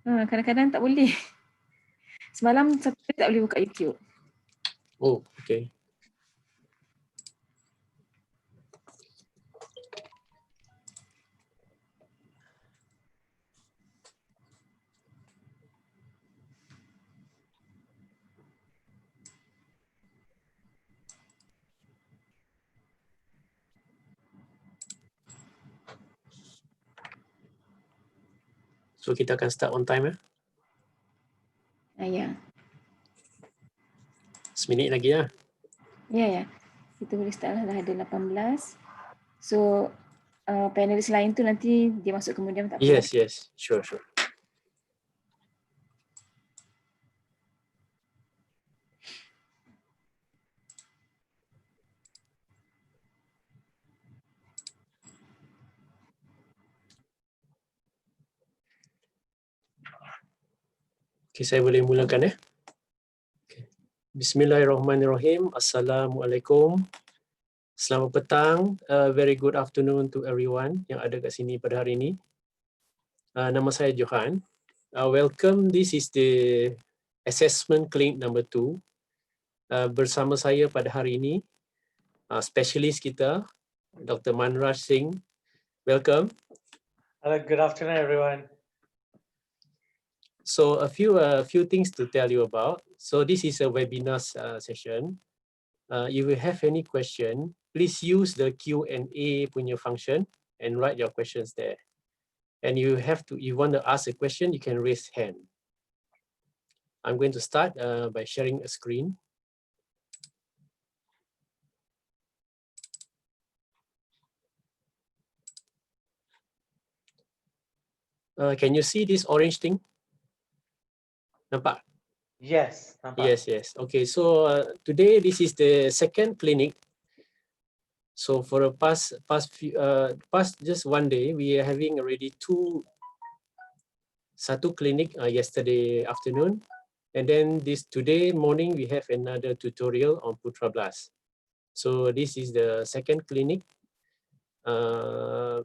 Kadang-kadang tak boleh. Semalam satu kali tak boleh buka YouTube. Oh, okay. So kita akan start on time ya. Ya. Seminit lagi ya. Ya. Kita boleh start lah, dah ada 18. So panelis lain tu nanti dia masuk kemudian tak apa. Yes. Sure. Okay, saya boleh mulakan ya. Okay. Bismillahirrahmanirrahim. Assalamualaikum. Selamat petang. Very good afternoon to everyone yang ada kat sini pada hari ini. Nama saya Johan. Welcome. This is the assessment clinic number 2. Bersama saya pada hari ini specialist kita Dr. Manraj Singh. Welcome. Hello, good afternoon, everyone. So a few things to tell you about. So this is a webinar session. If you have any question, please use the Q&A punya function and write your questions there. And you want to ask a question, you can raise hand. I'm going to start by sharing a screen. Can you see this orange thing? Nampak? Yes. Yes. Okay, so today this is the second clinic. So for the past just one day, we are having already satu clinic yesterday afternoon, and then today morning we have another tutorial on Putra Blast. So this is the second clinic,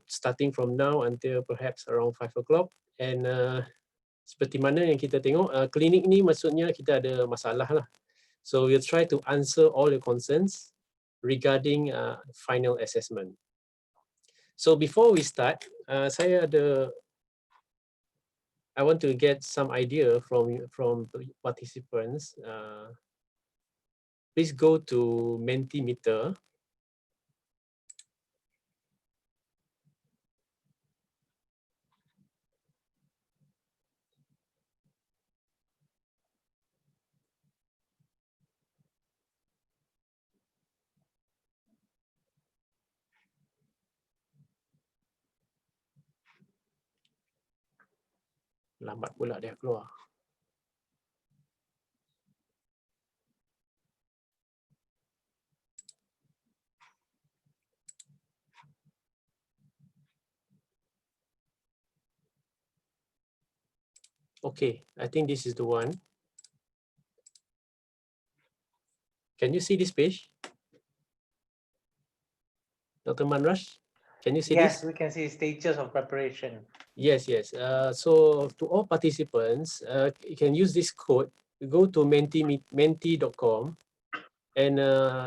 starting from now until perhaps around 5 o'clock. And seperti mana yang kita tengok, klinik ni maksudnya kita ada masalah lah. So we'll try to answer all your concerns regarding final assessment. So before we start, I want to get some idea from participants. Please go to Mentimeter. Lambat pula dia keluar. Okay, I think this is the one. Can you see this page? Dr. Manraj, can you see this? Yes, we can see stages of preparation. Yes. So to all participants, you can use this code. Go to menti.com and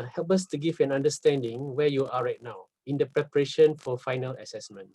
help us to give an understanding where you are right now in the preparation for final assessment.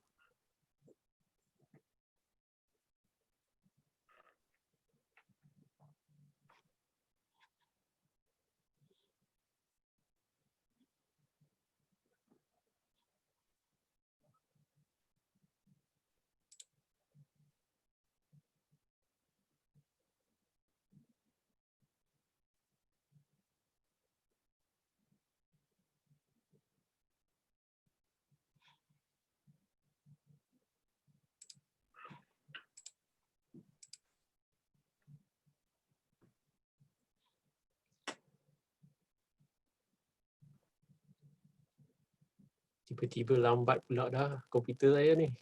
Tiba-tiba lambat pula dah komputer saya ni.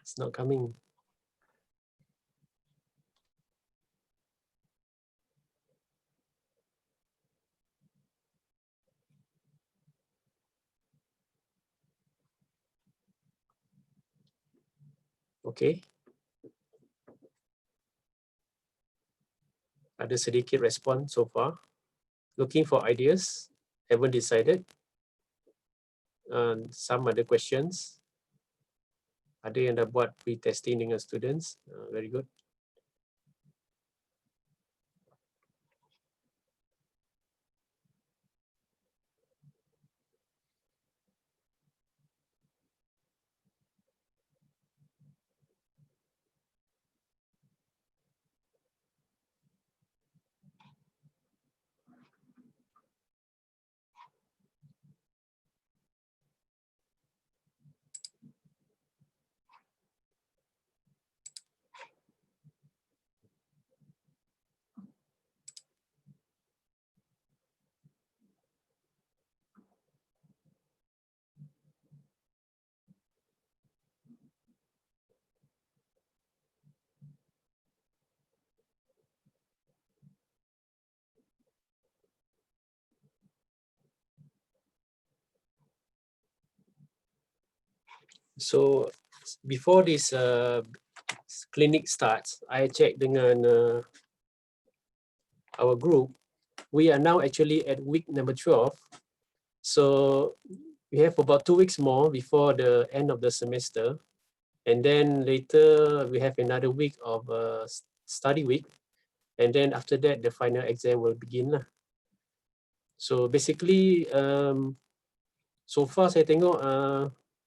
It's not coming. Okay. Ada sedikit respon so far. Looking for ideas, haven't decided. Some other questions. Ada yang dah buat pre-testing dengan students. Very good. So before this clinic starts, I check dengan our group. We are now actually at week number 12. So we have about 2 weeks more before the end of the semester. And then later we have another week of study week. And then after that, the final exam will begin lah. So basically, so far saya tengok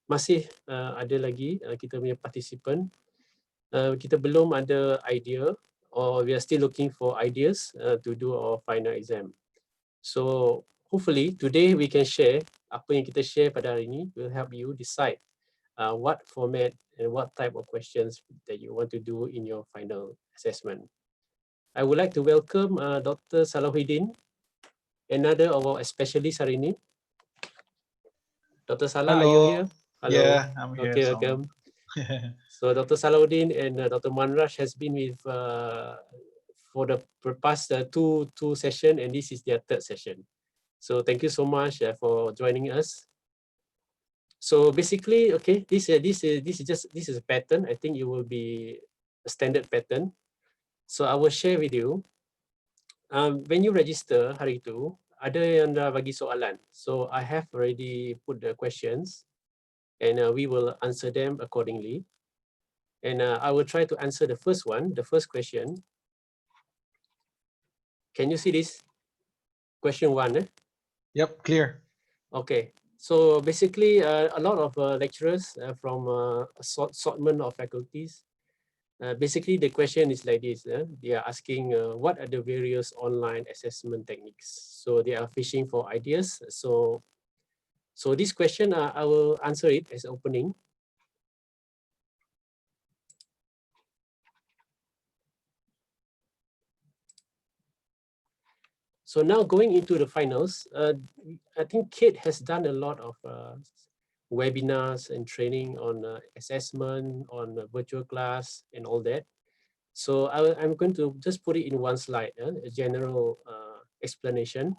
masih ada lagi kita punya participant. Kita belum ada idea, or we are still looking for ideas to do our final exam. So hopefully today we can share apa yang kita share pada hari ini will help you decide what format and what type of questions that you want to do in your final assessment. I would like to welcome Dr. Salahuddin, another of our specialists hari ini. Dr. Salah, are you here? Hello. Yeah, I'm here. Okay, welcome. So Dr. Salahuddin and Dr. Manraj has been with for the past two session, and this is their third session. So thank you so much for joining us. So basically, okay, this is a pattern. I think it will be a standard pattern. So I will share with you. When you register hari itu, ada yang dah bagi soalan. So I have already put the questions, and we will answer them accordingly. And I will try to answer the first one, the first question. Can you see this? Question 1. Yep, clear. Okay. So basically, a lot of lecturers from assortment of faculties. Basically, the question is like this. They are asking what are the various online assessment techniques. So they are fishing for ideas. So this question, I will answer it as opening. So now going into the finals, I think CADe has done a lot of webinars and training on assessment, on virtual class and all that. So I'm going to just put it in one slide, a general explanation.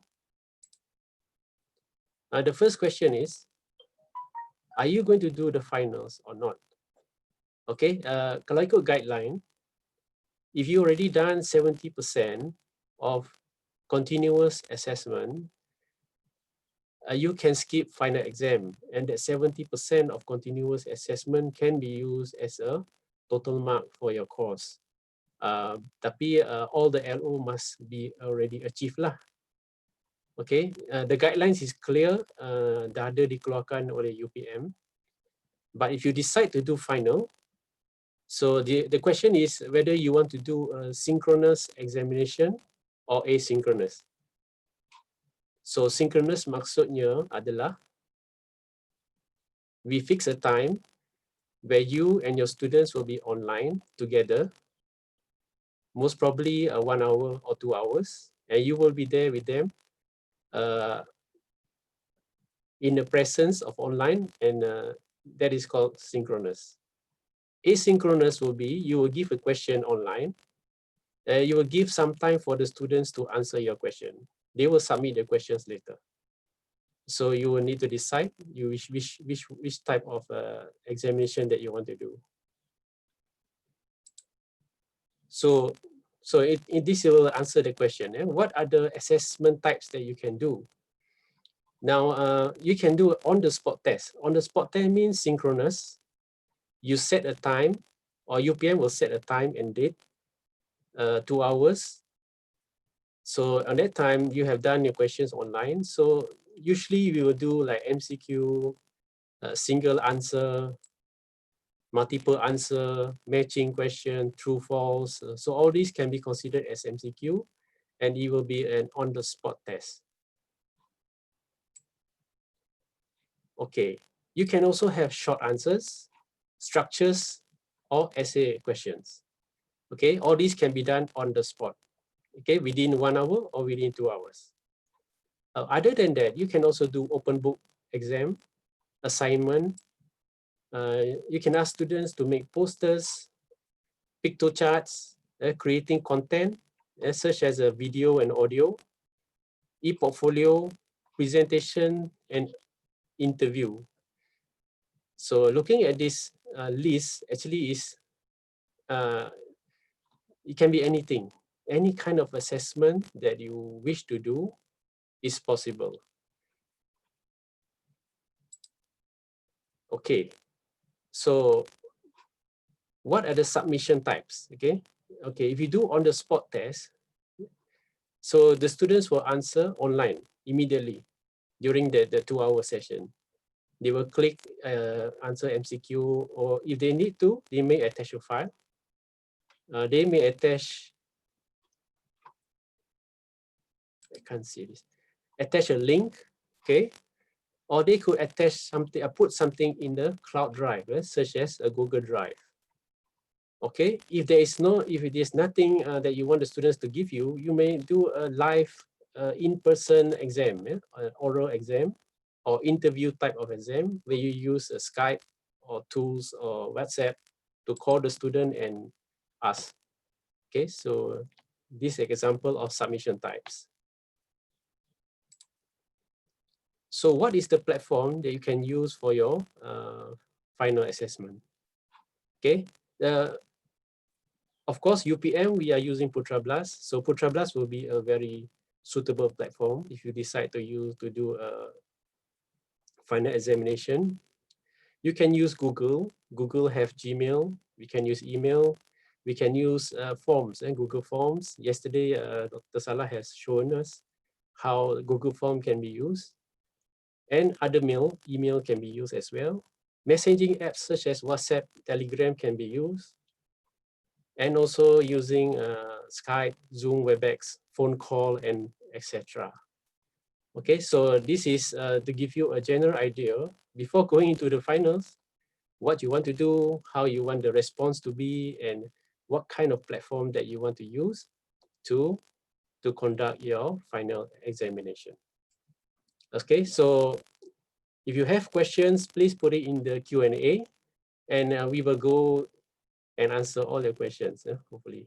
The first question is, are you going to do the finals or not? Okay, kalau ikut guideline, if you already done 70% of continuous assessment, you can skip final exam, and that 70% of continuous assessment can be used as a total mark for your course. Tapi all the LO must be already achieved lah. Okay, the guidelines is clear, dah ada dikeluarkan oleh UPM. But if you decide to do final, so the question is whether you want to do a synchronous examination or asynchronous. So synchronous maksudnya adalah we fix a time where you and your students will be online together, most probably 1 hour or 2 hours, and you will be there with them in the presence of online, and that is called synchronous. Asynchronous will be you will give a question online, you will give some time for the students to answer your question. They will submit the questions later. So you will need to decide which type of examination that you want to do. So So this will answer the question. What are the assessment types that you can do? Now, you can do on the spot test. On the spot test means synchronous. You set a time, or UPM will set a time and date, 2 hours. So on that time, you have done your questions online. So usually we will do like MCQ, single answer, multiple answer, matching question, true, false. So all these can be considered as MCQ, and it will be an on-the-spot test. Okay, you can also have short answers, structures, or essay questions. Okay, all these can be done on the spot. Okay, within 1 hour or within 2 hours. Other than that, you can also do open book exam, assignment. You can ask students to make posters, picto charts, creating content, such as a video and audio, e-portfolio, presentation, and interview. So looking at this list actually is, it can be anything. Any kind of assessment that you wish to do is possible. Okay, so what are the submission types? Okay, if you do on the spot test, so the students will answer online immediately during the 2-hour session. They will click answer MCQ, or if they need to, they may attach a file. They may attach, I can't see this, attach a link, okay? Or they could attach something, put something in the cloud drive, such as a Google Drive. Okay, if there is nothing that you want the students to give you, you may do a live in-person exam, oral exam, or interview type of exam, where you use a Skype or tools or WhatsApp to call the student and ask. Okay, so this is an example of submission types. So what is the platform that you can use for your final assessment? Okay, of course, UPM, we are using Putra Blast. So Putra Blast will be a very suitable platform if you decide to do a final examination. You can use Google. Google have Gmail. We can use email. We can use forms and Google Forms. Yesterday, Dr. Salah has shown us how Google Form can be used. And other email can be used as well. Messaging apps such as WhatsApp, Telegram can be used. And also using Skype, Zoom, WebEx, phone call, and etc. Okay, so this is to give you a general idea before going into the finals, what you want to do, how you want the response to be, and what kind of platform that you want to use to conduct your final examination. Okay, so if you have questions, please put it in the Q&A, and we will go and answer all your questions, hopefully.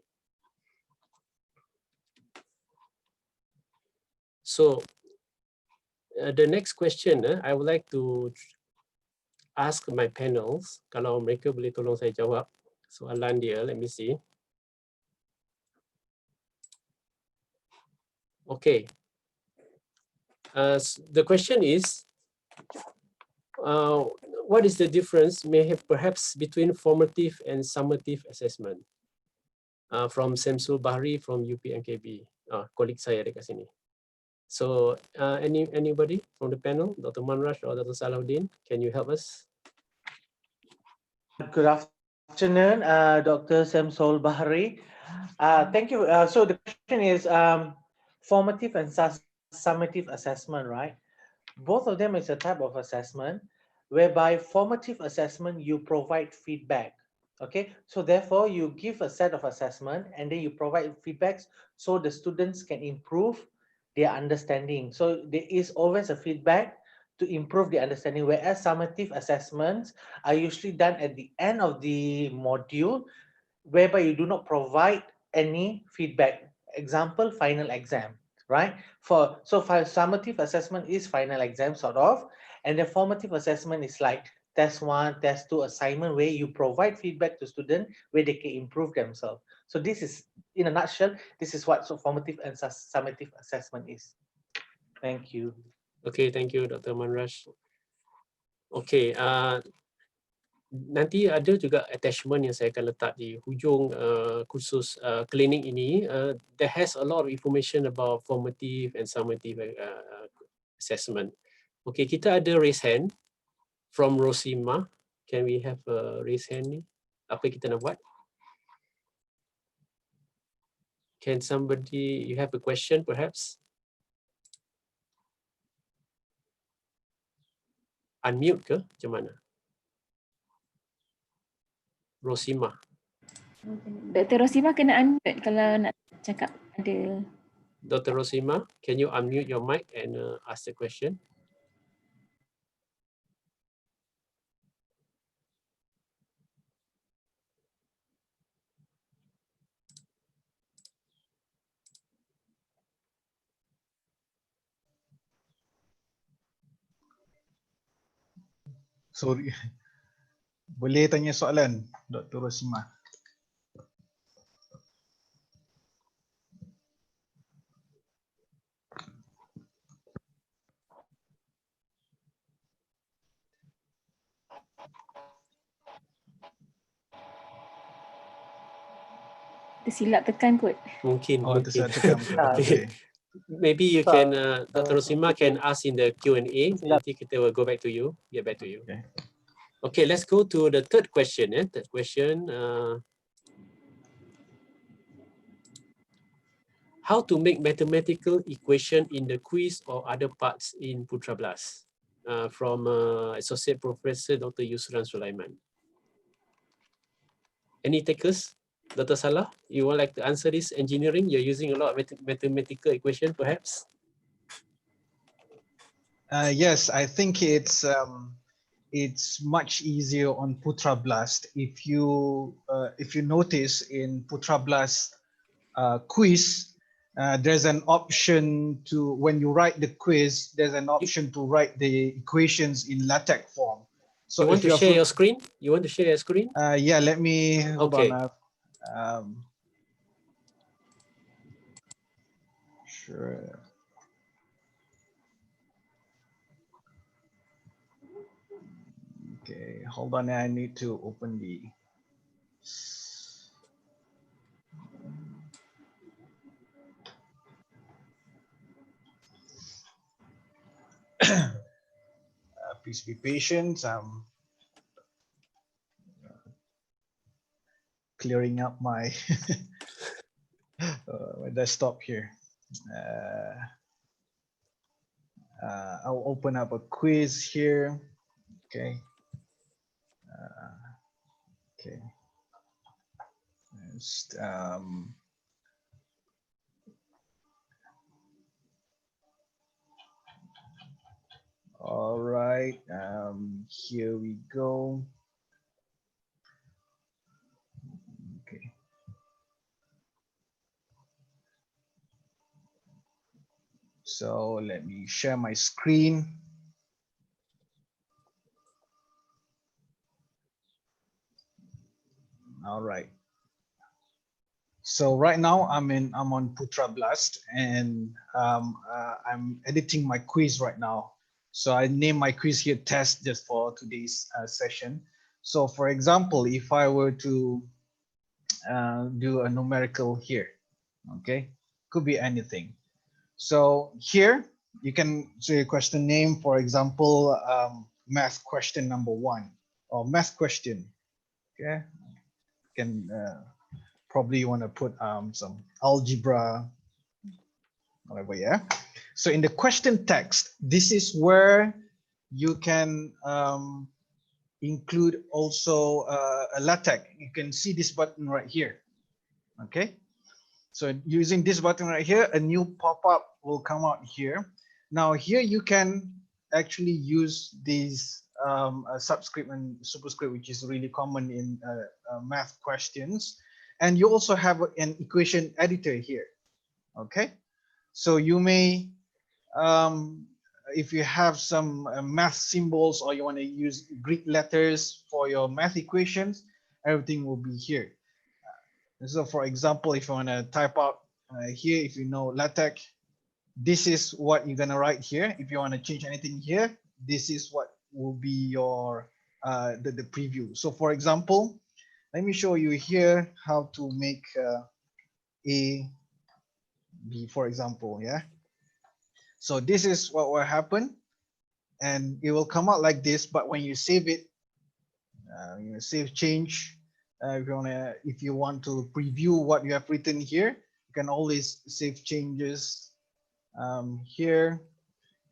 So the next question, I would like to ask my panels, kalau mereka boleh tolong saya jawab soalan dia, let me see. Okay. The question is, what is the difference perhaps between formative and summative assessment? From Samsul Bahri from UPNKB, colleague saya dekat sini. So anybody from the panel, Dr. Manraj or Dr. Salahuddin, can you help us? Good afternoon, Dr. Samsul Bahari. Thank you. So the question is formative and summative assessment, right? Both of them is a type of assessment whereby formative assessment, you provide feedback. Okay, so therefore you give a set of assessment and then you provide feedbacks so the students can improve their understanding. So there is always a feedback to improve the understanding, whereas summative assessments are usually done at the end of the module, whereby you do not provide any feedback. Example, final exam, right? So summative assessment is final exam sort of, and the formative assessment is like test 1, test 2 assignment where you provide feedback to students where they can improve themselves. So this is, in a nutshell, this is what formative and summative assessment is. Thank you. Okay, thank you, Dr. Manraj. Okay, nanti ada juga attachment yang saya akan letak di hujung kursus klinik ini. That has a lot of information about formative and summative assessment. Okay, kita ada raise hand from Rosima. Can we have a raise hand ni? Apa kita nak buat? Can somebody, you have a question perhaps? Unmute ke? Macam mana? Rosima. Dr. Rosima kena unmute kalau nak cakap ada. Dr. Rosima, can you unmute your mic and ask the question? Sorry. Boleh tanya soalan, Dr. Rosima? Tersilap tekan kot. Mungkin, Oh, mungkin. tersilap tekan. Okay. Maybe you can, Dr. Rosima can ask in the Q&A. Nanti kita will go back to you, get back to you. Okay. Okay, let's go to the third question. Third question. How to make mathematical equation in the quiz or other parts in Putra Blast? From Associate Professor Dr. Yusran Sulaiman. Any takers? Dr. Salah, you would like to answer this engineering? You're using a lot of mathematical equation perhaps? Yes, I think it's much easier on Putra Blast. If you notice in Putra Blast quiz, there's an option to, when you write the quiz, there's an option to write the equations in LaTeX form. So you want to share your screen? You want to share your screen? Yeah, let me hold Okay. on. Sure. Okay, hold on. I need to open the. Please be patient. I'm clearing up my my desktop here. I'll open up a quiz here. Okay. Okay. Just, all right. Here we go. Okay. So let me share my screen. All right. So right now I'm on Putra Blast and I'm editing my quiz right now. So I name my quiz here test just for today's session. So for example, if I were to do a numerical here, okay, could be anything. So here you can say a question name, for example, math question number 1 or math question. Okay, can probably you want to put some algebra, whatever. Yeah. So in the question text, this is where you can include also a LaTeX. You can see this button right here. Okay. So using this button right here, a new pop-up will come out here. Now here you can actually use these subscript and superscript, which is really common in math questions. And you also have an equation editor here. Okay. So you may if you have some math symbols or you want to use Greek letters for your math equations, everything will be here. So for example, if you want to type out here, if you know LaTeX, this is what you're going to write here. If you want to change anything here, this is what will be your the preview. So for example, let me show you here how to make A, B, for example. Yeah. So this is what will happen, and it will come out like this. But when you save it, you know, save change. If you want to preview what you have written here, you can always save changes here,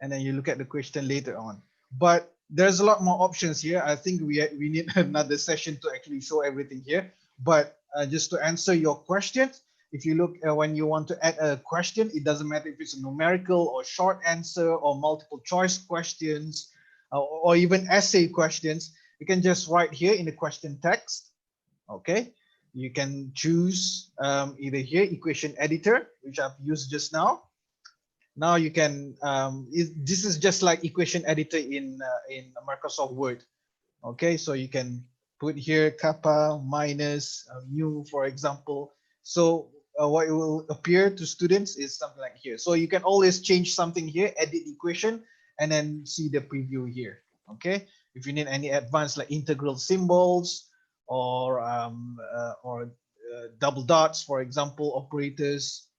and then you look at the question later on. But there's a lot more options here. I think we need another session to actually show everything here. But just to answer your questions, if you look when you want to add a question, it doesn't matter if it's a numerical or short answer or multiple choice questions or even essay questions. You can just write here in the question text. Okay, you can choose either here equation editor, which I've used just now. Now you can this is just like equation editor in Microsoft Word. Okay, so you can put here kappa minus mu, for example. So what it will appear to students is something like here. So you can always change something here, edit equation, and then see the preview here. Okay, if you need any advanced like integral symbols or double dots, for example, operators,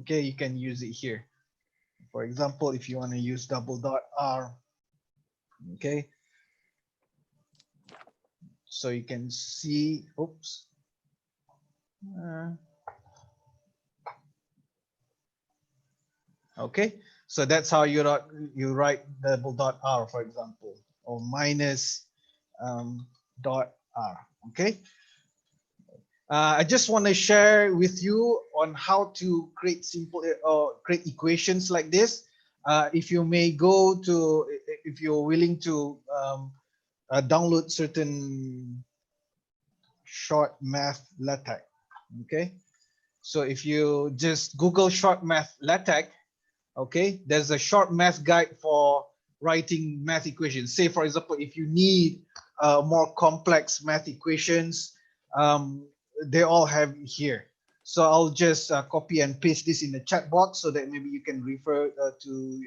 okay, you can use it here. For example, if you want to use double dot R, okay, so you can see, oops, okay, so that's how you write double dot R, for example, or minus dot R, okay. I just want to share with you on how to create simple create equations like this. If you may go to, if you're willing to download certain short math LaTeX. Okay, so if you just Google short math LaTeX, okay, there's a short math guide for writing math equations. Say for example, if you need more complex math equations, they all have here. So I'll just copy and paste this in the chat box so that maybe you can refer to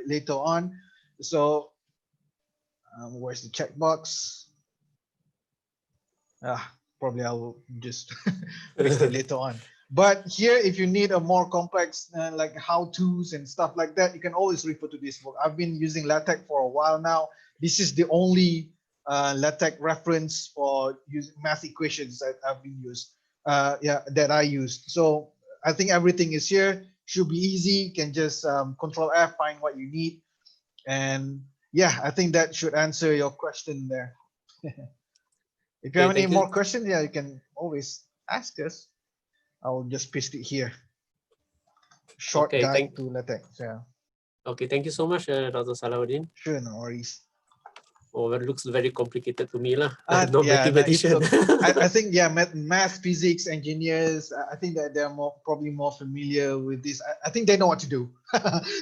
later on. So where's the chat box? Probably I'll just paste it later on. But here, if you need a more complex like how-tos and stuff like that, you can always refer to this book. I've been using LaTeX for a while now. This is the only LaTeX reference for using math equations that I've been used. That I used. So I think everything is here. Should be easy. You can just Control F, find what you need, and yeah, I think that should answer your question there. If you have any more questions, yeah, you can always ask us. I'll just paste it here. Short guide to LaTeX. Yeah. Okay, thank you so much, Dr. Salahuddin. Sure, no worries. Oh, it looks very complicated to me, lah. Not Yeah, mathematician. I think yeah, math, physics, engineers. I think that they're probably more familiar with this. I think they know what to do.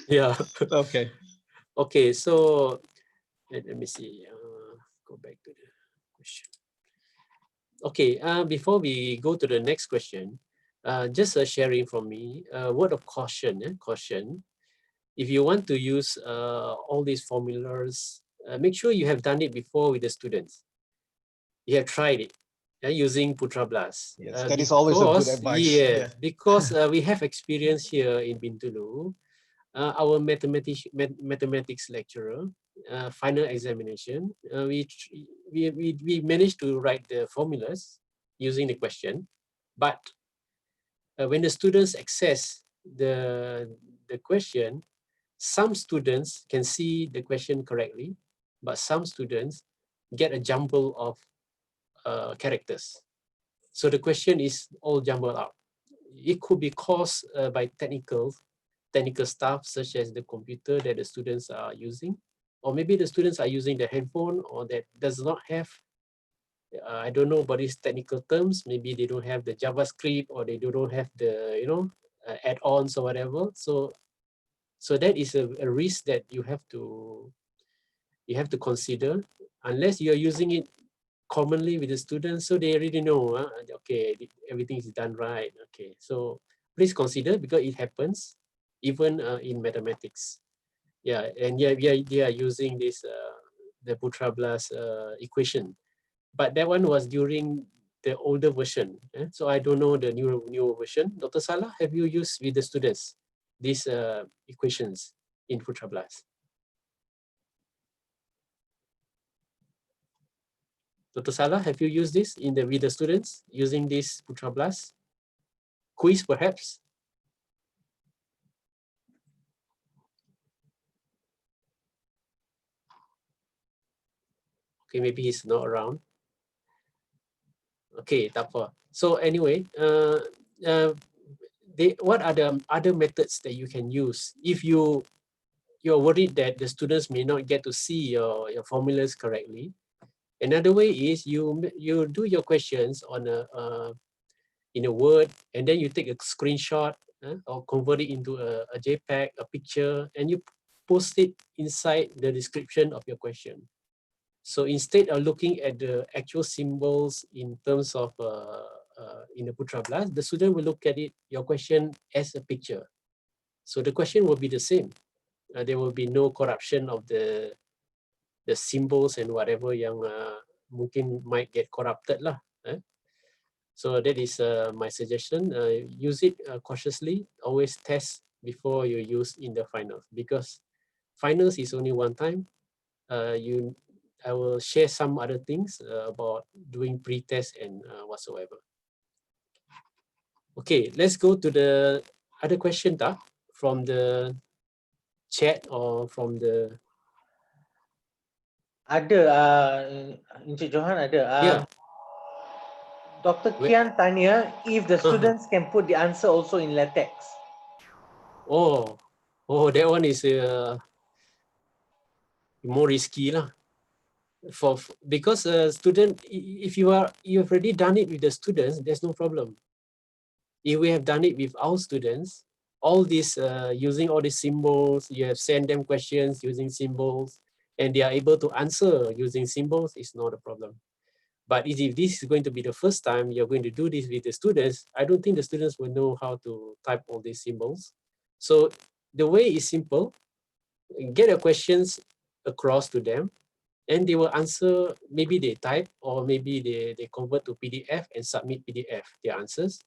Yeah. Okay. Okay, so let me see. Go back to the question. Okay, before we go to the next question, just a sharing from me, a word of caution. Caution. If you want to use all these formulas, make sure you have done it before with the students. You have tried it using Putra Blast. Yes, that is always a good advice. Yeah, because we have experience here in Bintulu. Our mathematics lecturer, final examination, we managed to write the formulas using the question, but when the students access the question, some students can see the question correctly, but some students get a jumble of characters. So the question is all jumbled up. It could be caused by technical stuff such as the computer that the students are using, or maybe the students are using the handphone or that does not have, I don't know about these technical terms, maybe they don't have the JavaScript or they don't have the, add-ons or whatever. So So that is a risk that you have to consider, unless you are using it commonly with the students, so they already know, okay, everything is done right. Okay, so please consider, because it happens even in mathematics. Yeah, and yeah, they are using this the Putra Blast equation, but that one was during the older version. So I don't know the newer version. Dr. Salah, have you used with the students these equations in Putra Blast? Dr. Salah, have you used this with the students using this Putra Blast quiz, perhaps? Okay, maybe he's not around. Okay, tak apa. So anyway, what are the other methods that you can use if you're worried that the students may not get to see your formulas correctly? Another way is you do your questions on in a Word, and then you take a screenshot or convert it into a JPEG, a picture, and you post it inside the description of your question. So instead of looking at the actual symbols in terms of in the Putra Blast, the student will look at it, your question, as a picture. So the question will be the same. There will be no corruption of the symbols and whatever yang mungkin might get corrupted lah. So that is my suggestion. Use it cautiously. Always test before you use in the finals, because finals is only one time. I will share some other things about doing pre-test and whatsoever. Okay, let's go to the other question from the chat or from the. Ada, Encik Johan ada. Yeah. Dr. Kian tanya if the students can put the answer also in latex. Oh, that one is more risky lah. Because student, if you've already done it with the students, there's no problem. If we have done it with our students, all this using all these symbols, you have sent them questions using symbols, and they are able to answer using symbols, it's not a problem. But if this is going to be the first time you're going to do this with the students, I don't think the students will know how to type all these symbols. So the way is simple. Get your questions across to them, and they will answer. Maybe they type, or maybe they convert to PDF and submit PDF their answers,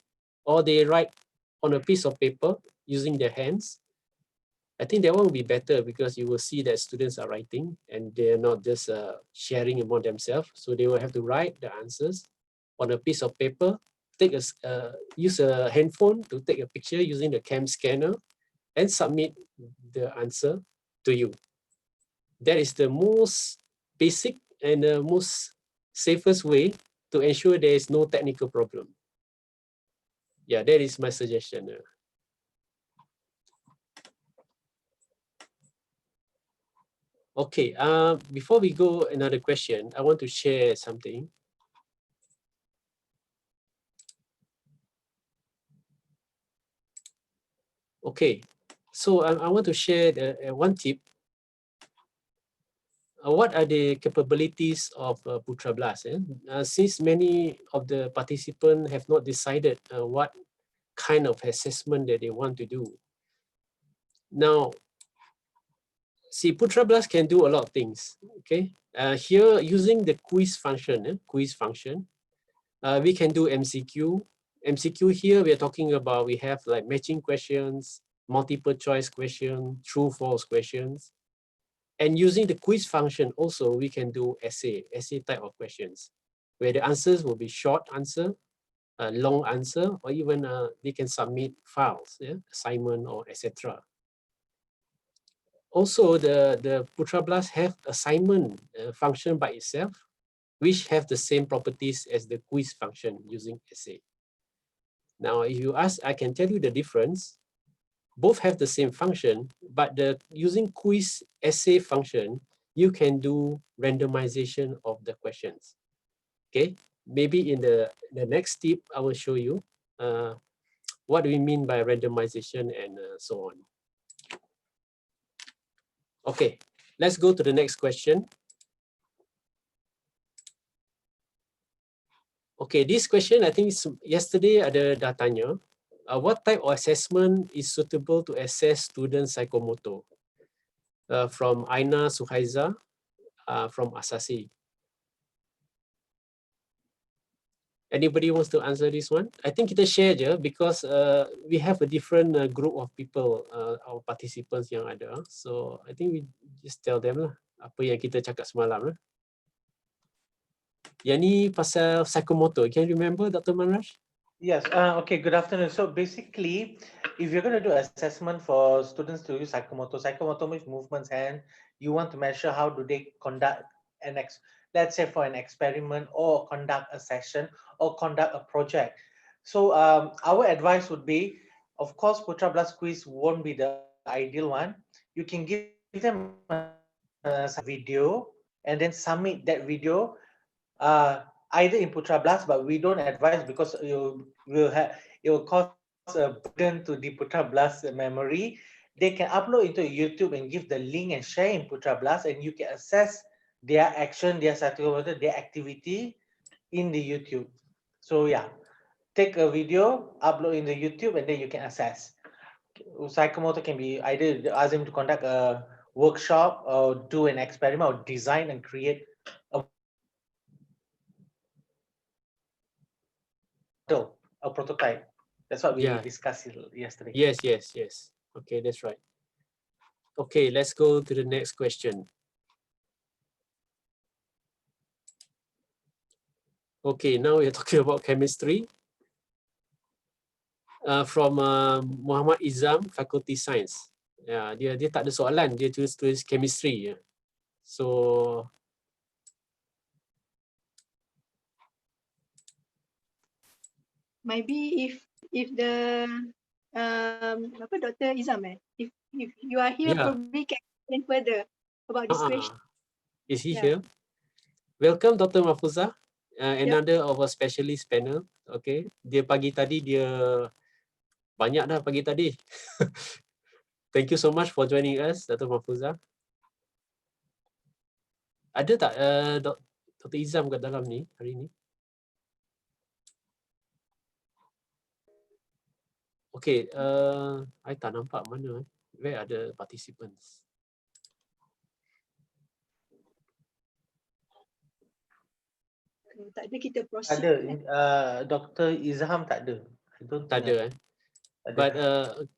or they write on a piece of paper using their hands. I think that one will be better, because you will see that students are writing and they're not just sharing among themselves. So they will have to write the answers on a piece of paper, use a handphone to take a picture using the cam scanner, and submit the answer to you. That is the most basic and the most safest way to ensure there is no technical problem. Yeah, that is my suggestion. Okay, before we go another question, I want to share something. Okay, so I want to share one tip. What are the capabilities of Putra Blast? Since many of the participants have not decided what kind of assessment that they want to do. Now, see, Putra Blast can do a lot of things. Okay, here using the quiz function, we can do MCQ. MCQ here we are talking about, we have like matching questions, multiple choice question, true false questions. And using the quiz function also, we can do essay type of questions, where the answers will be short answer, long answer, or even they can submit files, assignment or etc. Also, the Putra Blast have assignment function by itself, which have the same properties as the quiz function using essay. Now, if you ask, I can tell you the difference. Both have the same function, but using quiz essay function, you can do randomization of the questions. Okay, maybe in the next tip, I will show you what do we mean by randomization and so on. Okay, let's go to the next question. Okay, this question I think yesterday ada dah tanya. What type of assessment is suitable to assess student psychomotor? From Aina Suhaiza from Asasi. Anybody wants to answer this one? I think kita share je because we have a different group of people, our participants yang ada. So I think we just tell them lah apa yang kita cakap semalam lah. Yang ni pasal psychomotor. Can you remember, Dr. Manraj? Yes, okay, good afternoon. So basically, if you're going to do assessment for students to use psychomotor means movements, and you want to measure how do they conduct let's say for an experiment or conduct a session or conduct a project. So our advice would be, of course, Putra Blast quiz won't be the ideal one. You can give them a video and then submit that video either in Putra Blast, but we don't advise because it will cause a burden to the Putra Blast memory. They can upload into YouTube and give the link and share in Putra Blast, and you can assess their action, their psychomotor, their activity in the YouTube. So yeah, take a video, upload in the YouTube, and then you can assess. Psychomotor can be either ask them to conduct a workshop or do an experiment or design and create a prototype. That's what we discussed yesterday. Yes. Okay, that's right. Okay, let's go to the next question. Okay, now we're talking about chemistry. From Muhammad Izam, Faculty Science. Dia tak ada soalan, dia tulis chemistry. So maybe if the Dr. Izam if you are here, probably can explain further about this question. Is he here? Welcome, Dr. Mahfuza, another of our specialist panel. Okay, dia pagi tadi dia banyak dah pagi tadi. Thank you so much for joining us, Dr. Mahfuza. Ada tak Dr. Izam kat dalam ni hari ni? Okay, I tak nampak mana. Where are the participants? Tak ada, kita proceed. Ada, Dr. Izham tak ada. Tak ada. But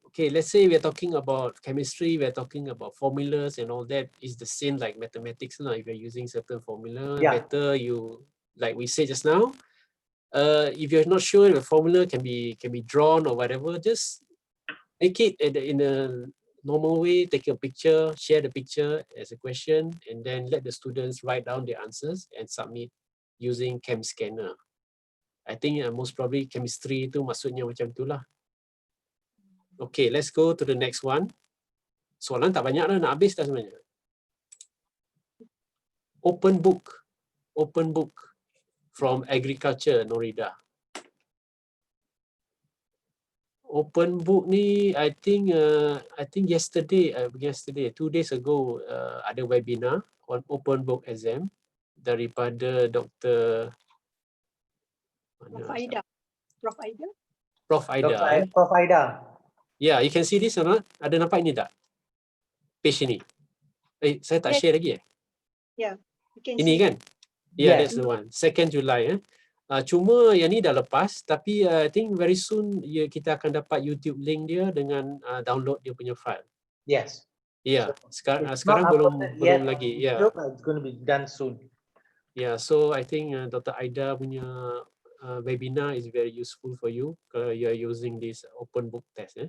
okay, let's say we are talking about chemistry, we are talking about formulas and all that. Is the same like mathematics now. If you're using certain formula, better you, like we said just now, if you're not sure the formula can be drawn or whatever, just make it in a normal way, take a picture, share the picture as a question, and then let the students write down their answers and submit using chem scanner. I think most probably chemistry itu maksudnya macam itulah. Okay, let's go to the next one. Soalan tak banyak dah, nak habis dah sebenarnya. Open book from Agriculture Norida. Open book ni, I think yesterday, 2 days ago, ada webinar on open book exam daripada Dr. Prof. Aida. Yeah, you can see this or not? Ada nampak ini tak? Page ini. Saya tak share lagi Yeah, you can ini see. Kan? Yeah, that's the one. 2nd July. Cuma yang ni dah lepas, tapi I think very soon kita akan dapat YouTube link dia dengan download dia punya file. Yes. Yeah, sekarang belum lagi. Yeah. It's going to be done soon. Yeah, so I think Dr. Aida punya webinar is very useful for you kalau you are using this open book test.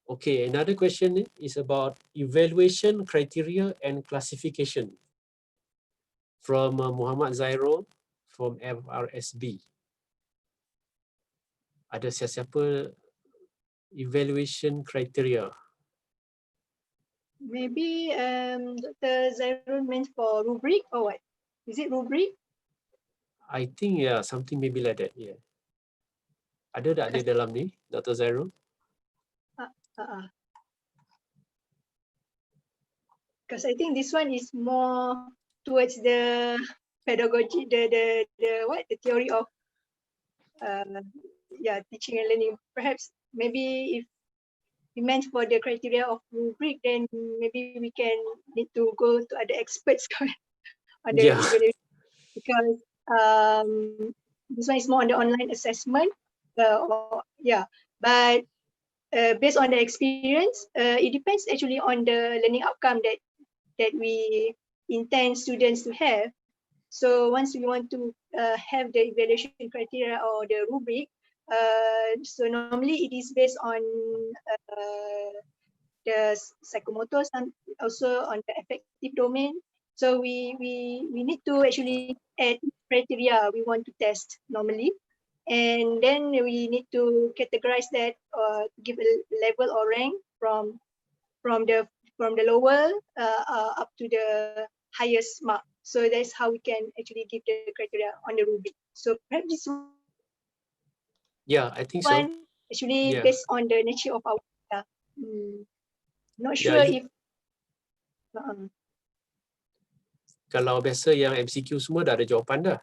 Okay, another question is about evaluation criteria and classification from Muhammad Zairul from FRSB. Ada siapa evaluation criteria? Maybe Dr. Zairul meant for rubric or what? Is it rubric? I think something maybe like that. Yeah. Ada tak di dalam ni, Dr. Zairul? Because I think this one is more towards the pedagogy, the theory of teaching and learning. Perhaps maybe if we meant for the criteria of rubric, then maybe we can need to go to other experts on the Yeah. evaluation, because this one is more on the online assessment. But based on the experience, it depends actually on the learning outcome that we intend students to have. So once we want to have the evaluation criteria or the rubric, so normally it is based on the psychomotor, also on the affective domain. So we need to actually add criteria we want to test normally, and then we need to categorize that, give a level or rank from the lower up to the highest mark. So that's how we can actually give the criteria on the rubric. So perhaps this Yeah, I think so. one actually Yeah. based on the nature of our data. Not Yeah, sure if kalau biasa yang MCQ semua dah ada jawapan dah.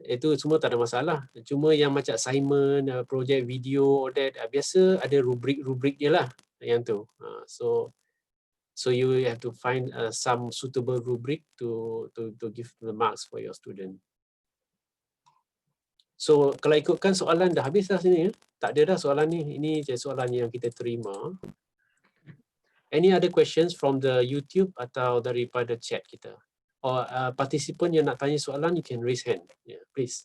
Itu semua tak ada masalah. Cuma yang macam assignment, project video, that biasa ada rubrik dia lah yang tu. So you have to find some suitable rubric to give the marks for your student. So kalau ikutkan soalan dah habis dah sini ya. Tak ada dah soalan ni. Ini je soalan yang kita terima. Any other questions from the YouTube atau daripada chat kita? Or participant yang nak tanya soalan, you can raise hand. Yeah, please.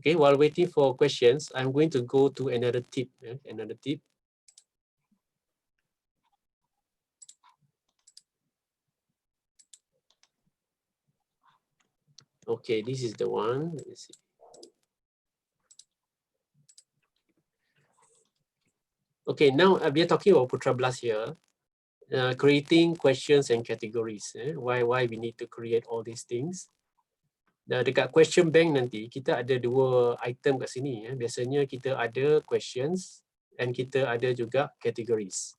Okay, while waiting for questions, I'm going to go to another tip. Another tip. Okay, this is the one. Let me see. Okay, now we are talking about Putra Blast here. Creating questions and categories. Why we need to create all these things. Dekat question bank nanti, kita ada dua item kat sini. Biasanya kita ada questions and kita ada juga categories.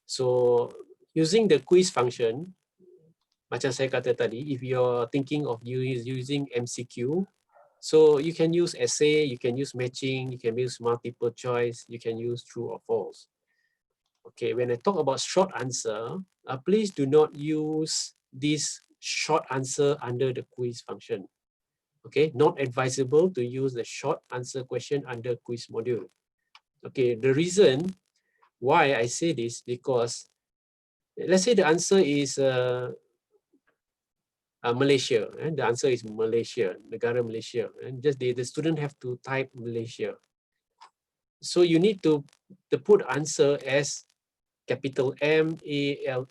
So, using the quiz function, macam saya kata tadi, if you're thinking of using MCQ, so you can use essay, you can use matching, you can use multiple choice, you can use true or false. Okay, when I talk about short answer, please do not use this short answer under the quiz function. Okay, not advisable to use the short answer question under quiz module. Okay, the reason why I say this, because let's say the answer is Malaysia. The answer is Malaysia, negara Malaysia. And just the student have to type Malaysia. So you need to put answer as capital MALAYSIA.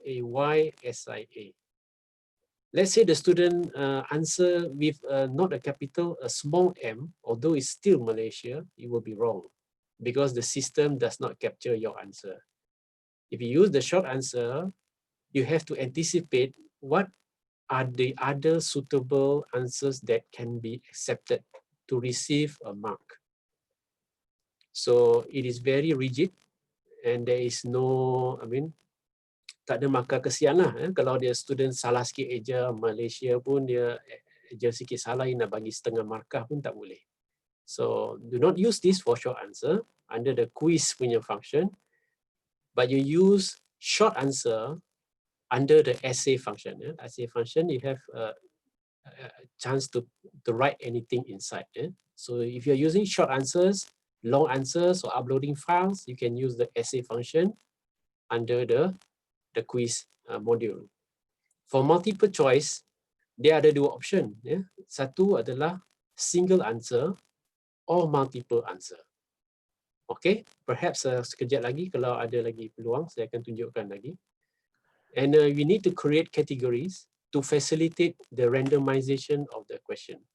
Let's say the student answer with not a capital, a small m, although it's still Malaysia, it will be wrong because the system does not capture your answer. If you use the short answer, you have to anticipate what are the other suitable answers that can be accepted to receive a mark. So it is very rigid and there is no, tak ada markah kesian lah. Kalau dia student salah sikit eja Malaysia pun dia eja sikit salah, nak bagi setengah markah pun tak boleh. So do not use this for short answer under the quiz punya function, but you use short answer under the essay function. Essay function, you have a chance to write anything inside. So if you're using short answers, long answers, or uploading files, you can use the essay function under the quiz module. For multiple choice, dia ada dua option. Satu adalah single answer or multiple answer. Okay, perhaps sekejap lagi kalau ada lagi peluang, saya akan tunjukkan lagi. And we need to create categories to facilitate the randomization of the question.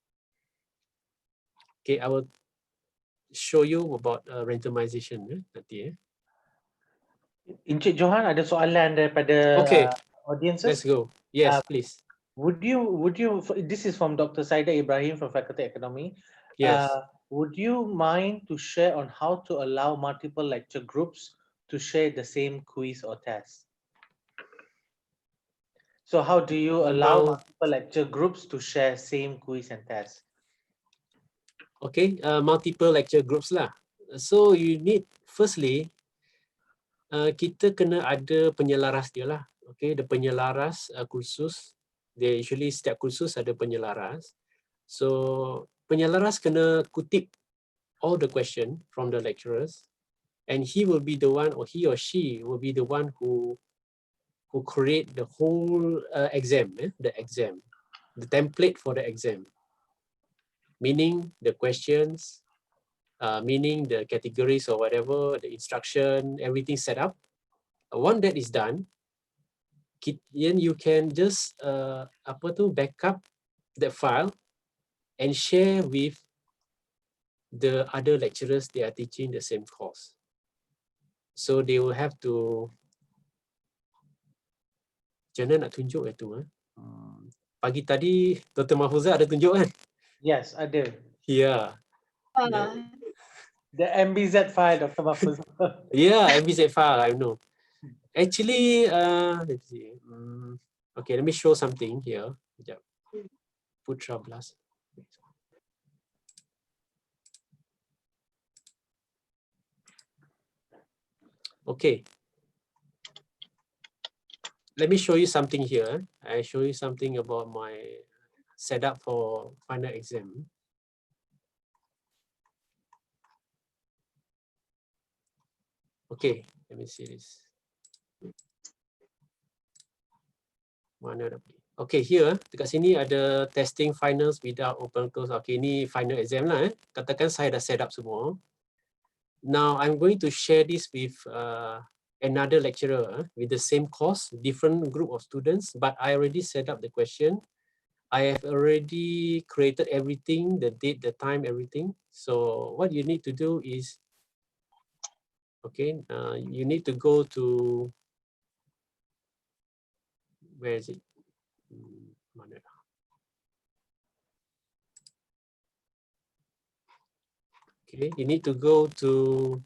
Okay, I will show you about randomization nanti. Encik Johan, ada soalan daripada Okay, audiences. let's go. Yes, Uh, please. Would you, this is from Dr. Saida Ibrahim from Faculty Economy. Yes. Would you mind to share on how to allow multiple lecture groups to share the same quiz or test? So how do you allow multiple lecture groups to share same quiz and test? Okay, multiple lecture groups lah. So you need, firstly, kita kena ada penyelaras dia lah. Okay, the penyelaras kursus. Dia usually setiap kursus ada penyelaras. So penyelaras kena kutip all the question from the lecturers, and he will be the one, or he or she will be the one who create the whole exam, the exam, the template for the exam. Meaning the questions, meaning the categories or whatever, the instruction, everything set up. Once that is done, then you can just backup the file and share with the other lecturers they are teaching the same course. So they will have to, macam mana nak tunjuk itu? Pagi tadi Dr. Mahfuzah ada tunjuk kan? Yes, ada. Yeah. The MBZ file, Dr. Mahfuz. Yeah, MBZ file, I know. Actually, let's see. Okay, let me show something here. Sekejap. Putra Blast. Okay. Let me show you something here. I show you something about my setup for final exam. Okay, let me see this. Mana dah pergi? Okay, here dekat sini ada testing finals without open close. Okay, ini final exam lah. Katakan saya dah set up semua. Now I'm going to share this with another lecturer with the same course, different group of students, but I already set up the question. I have already created everything, the date, the time, everything. So what you need to do is, okay, you need to go to, where is it? Mana? Okay, you need to go to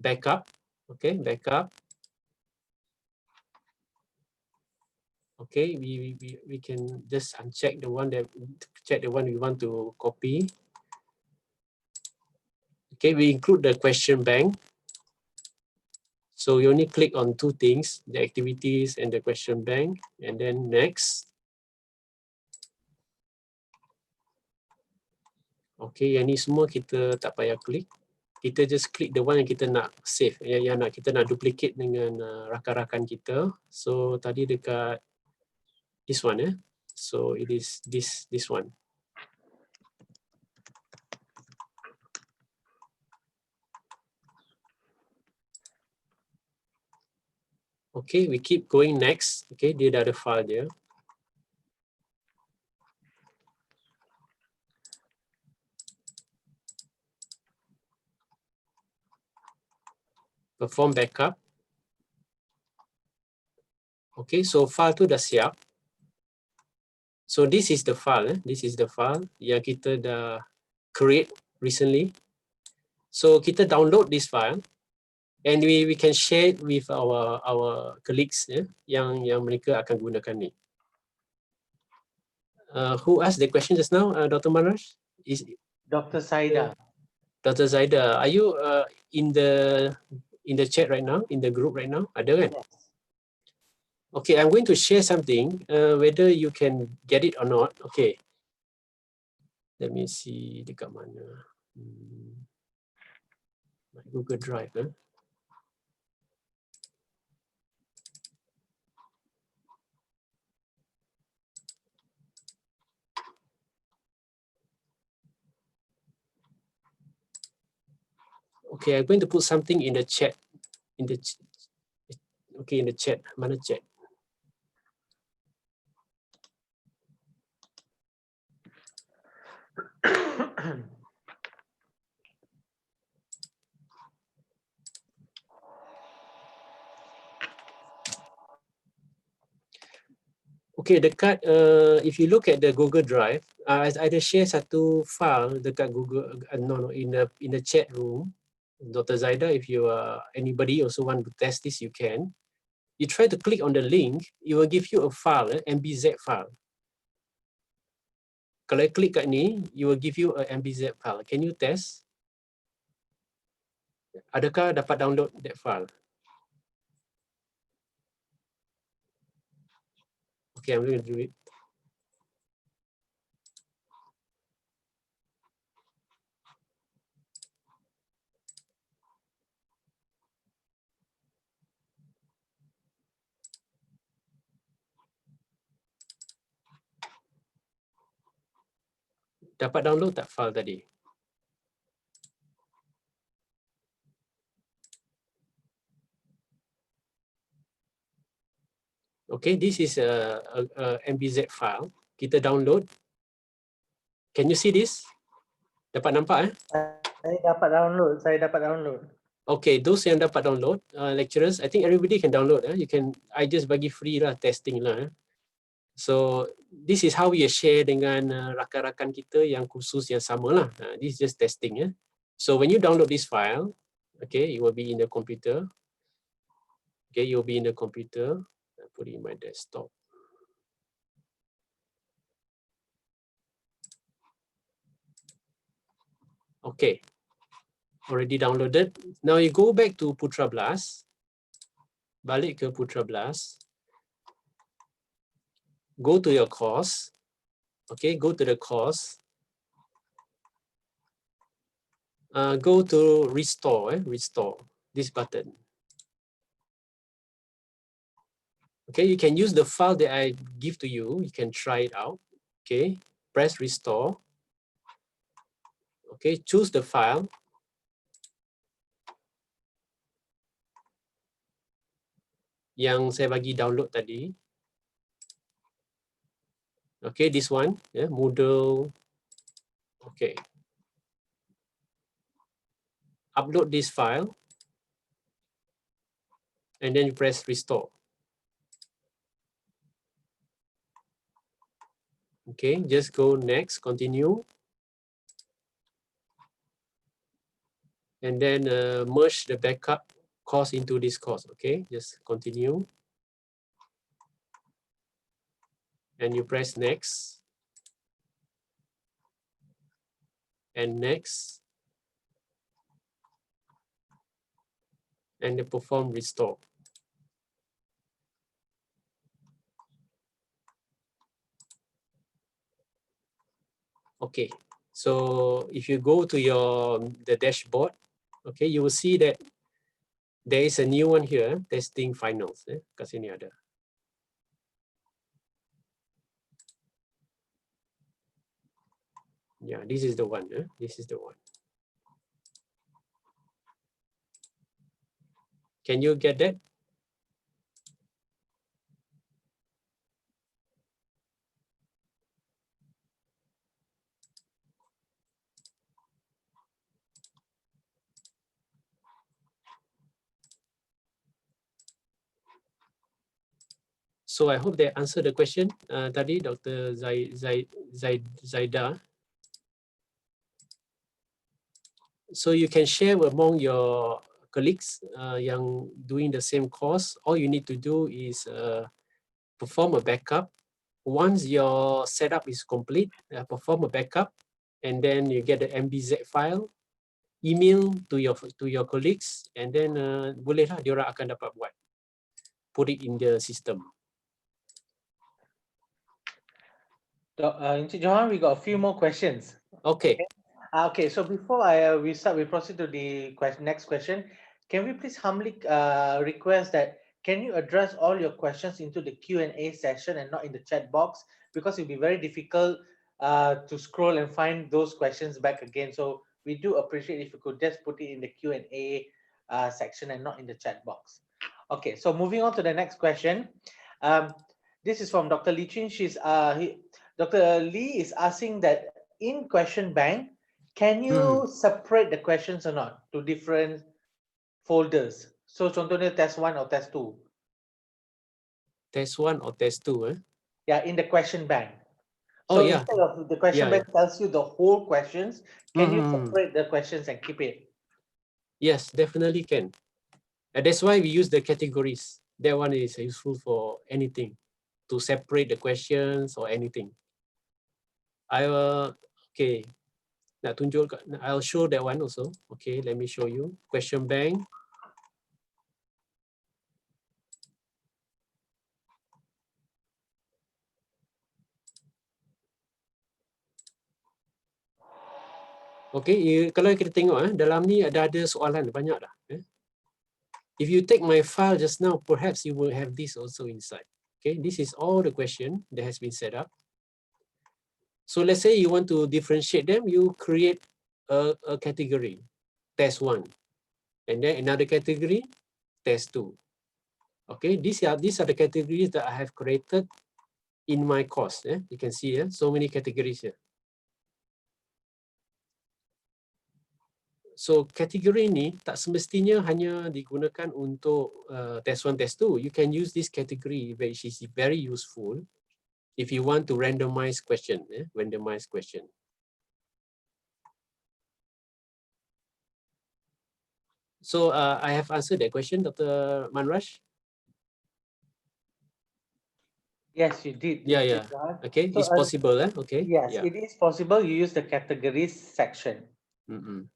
backup. Okay, backup. Okay, we can just uncheck the one that, check the one we want to copy. Okay, we include the question bank. So you only click on two things, the activities and the question bank, and then next. Okay, yang ni semua kita tak payah klik. Kita just click the one yang kita nak save, yang nak kita nak duplicate dengan rakan-rakan kita. So tadi dekat this one, so it is this one. Okay, we keep going next. Okay, dia dah ada file dia. Perform backup. Okay, so file tu dah siap. So this is the file. This is the file yang kita dah create recently. So kita download this file and we can share it with our colleagues yang mereka akan gunakan ni. Who asked the question just now, Dr. Manraj? Is Dr. Saida. Dr. Zaida, are you in the chat right now, in the group right now? Ada kan? Yes. Okay, I'm going to share something, whether you can get it or not. Okay. Let me see dekat mana. My Google Drive. Okay, I'm going to put something in the chat. Okay, in the chat. Mana chat? Okay, dekat if you look at the Google Drive, ada share satu file dekat Google no in the chat room. Dr. Zaida, if you anybody also want to test this, you can. You try to click on the link, it will give you a file, MBZ file. Kalau klik kat ni, you will give you a MBZ file. Can you test? Adakah dapat download that file? Okay, I'm going to do it. Dapat download tak file tadi? Okay, this is a MBZ file. Kita download. Can you see this? Dapat nampak? Saya dapat download. Okay, those yang dapat download, lecturers, I think everybody can download. You can, I just bagi free lah, testing lah. So, this is how we share dengan rakan-rakan kita yang khusus yang sama lah. This is just testing. So, when you download this file, okay, it will be in the computer. Okay, you'll be in the computer. I put it in my desktop. Okay, already downloaded. Now you go back to Putra Blast. Balik ke Putra Blast. Go to your course. Okay, go to the course. Go to restore, restore, this button. Okay, you can use the file that I give to you. You can try it out. Okay, press restore. Okay, choose the file. Yang saya bagi download tadi. Okay, this one, Moodle. Okay. Upload this file. And then you press restore. Okay, just go next, continue. And then merge the backup course into this course. Okay, just continue. And you press next. And next. And then perform restore. Okay, so if you go to the dashboard, okay, you will see that there is a new one here, testing finals. Kat sini ada. Yeah, this is the one. This is the one. Can you get that? So I hope that answered the question. Tadi Dr. Zaida. So you can share among your colleagues yang doing the same course. All you need to do is perform a backup. Once your setup is complete, perform a backup, and then you get the MBZ file, email to your colleagues, and then bolehlah diorang akan dapat buat. Put it in the system. Encik Johan, we got a few more questions. Okay. Okay, so before we proceed to the next question, can we please humbly request that can you address all your questions into the Q&A session and not in the chat box, because it'll be very difficult to scroll and find those questions back again. So we do appreciate if you could just put it in the Q&A section and not in the chat box. Okay, so moving on to the next question. This is from Dr. Lee Chin. Dr. Lee is asking that in question bank, can you separate the questions or not to different folders? So contohnya test 1 or test 2. Test 1 or test 2. Yeah, in the question bank. Oh, So yeah. instead of the question Yeah, bank tells you the whole questions, can you Mhm. separate the questions and keep it? Yes, definitely can. And that's why we use the categories. That one is useful for anything, to separate the questions or anything. I will, okay, nak tunjuk, I'll show that one also. Okay, let me show you. Question bank. Okay, kalau kita tengok dalam ni ada soalan banyak dah. If you take my file just now, perhaps you will have this also inside. Okay, this is all the question that has been set up. So let's say you want to differentiate them, you create a category, test 1, and then another category, test 2. Okay, these are the categories that I have created in my course. You can see so many categories here. So kategori ini tak semestinya hanya digunakan untuk test 1, test 2. You can use this category which is very useful if you want to randomize question. Randomize question. So I have answered that question, Dr. Manraj. Yes, you did. Yeah, you yeah. did, Okay, So, it's possible. Okay. yes, Yeah. it is possible. You use the categories section. Mm-mm.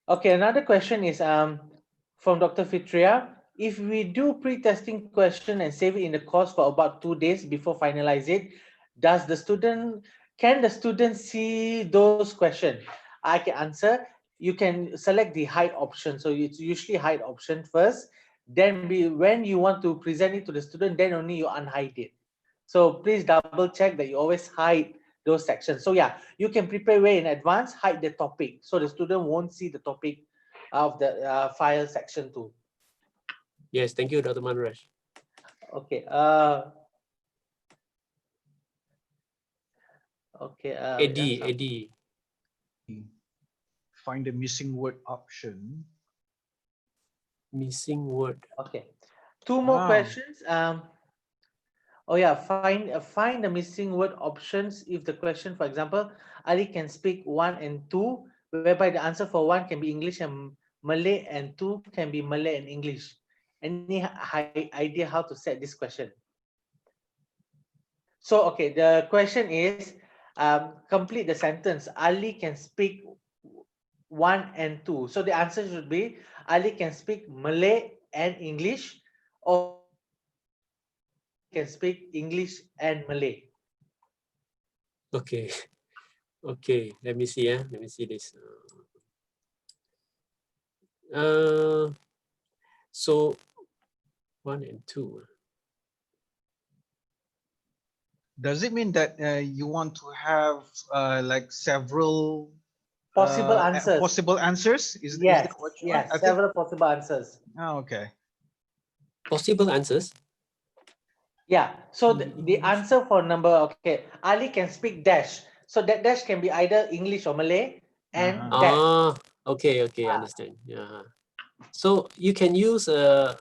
Okay, another question is from Dr. Fitria. If we do pre-testing question and save it in the course for about 2 days before finalize it, can the student see those questions? I can answer. You can select the hide option. So it's usually hide option first. Then when you want to present it to the student, then only you unhide it. So please double check that you always hide those sections. So yeah, you can prepare way in advance, hide the topic, so the student won't see the topic of the file section too. Yes, thank you, Dr. Manraj. Okay. Okay. Eddie. Find the missing word option. Missing word. Okay. 2 more Wow. questions. Oh yeah, find the missing word options if the question, for example, Ali can speak 1 and 2, whereby the answer for 1 can be English and Malay and 2 can be Malay and English. Any idea how to set this question? So okay, the question is complete the sentence. Ali can speak 1 and 2. So the answer should be Ali can speak Malay and English, or can speak English and Malay. Okay. Okay, let me see. Let me see this. So 1 and 2. Does it mean that you want to have like several Possible answers. Possible answers? Is Yes, that what you yes, want? I think. several possible answers. Oh, okay. Possible answers? Yeah, so the English. answer for number, okay, Ali can speak dash. So that dash can be either English or Malay and dash. Okay, understand. Yeah. So you can use a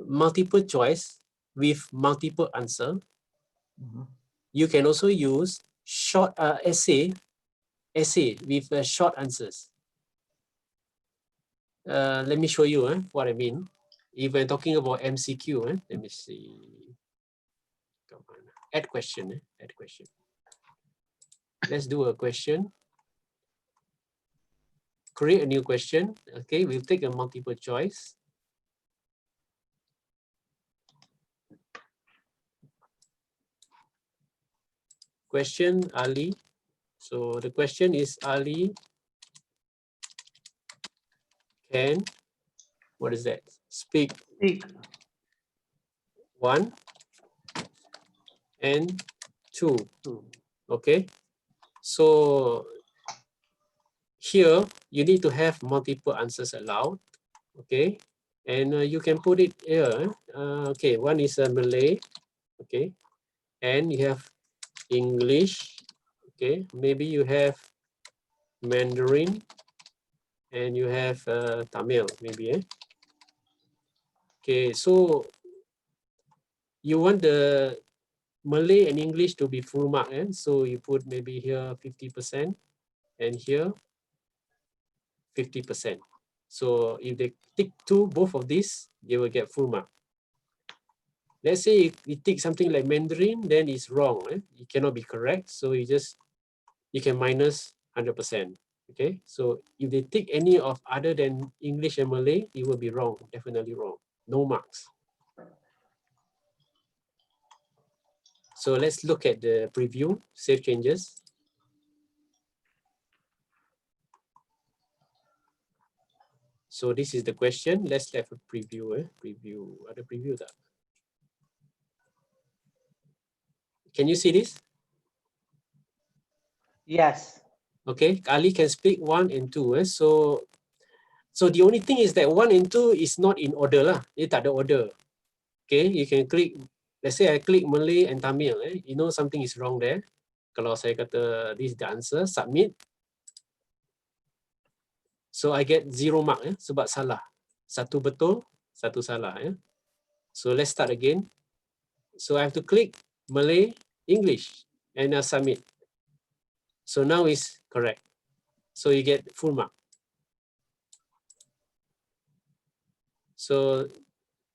multiple choice with multiple answer. You can also use short essay with short answers. Let me show you what I mean. If we're talking about MCQ, let me see. Come on. Add question. Add question. Let's do a question. Create a new question. Okay, we'll take a multiple choice. Question Ali. So the question is Ali can, what is that? Speak 1 and 2. Okay. So here you need to have multiple answers allowed. Okay. And you can put it here. Okay, one is Malay. Okay. And you have English. Okay. Maybe you have Mandarin. And you have Tamil, maybe. Okay, so you want the Malay and English to be full mark, so you put maybe here 50% and here 50%. So if they tick both of these, they will get full mark. Let's say if you tick something like Mandarin, then it's wrong. It cannot be correct. So you can minus 100%. Okay, so if they tick any of other than English and Malay, it will be wrong, definitely wrong. No marks. So let's look at the preview, save changes. So this is the question. Let's have a preview. Preview. Ada preview tak? Can you see this? Yes. Okay, Ali can speak 1 and 2. So the only thing is that 1 and 2 is not in order lah. Dia tak ada order. Okay, you can click. Let's say I click Malay and Tamil. You know something is wrong there. Kalau saya kata this is the answer, submit. So I get 0 mark sebab salah. Satu betul, satu salah. So let's start again. So I have to click Malay, English, and submit. So now is correct. So you get full mark. So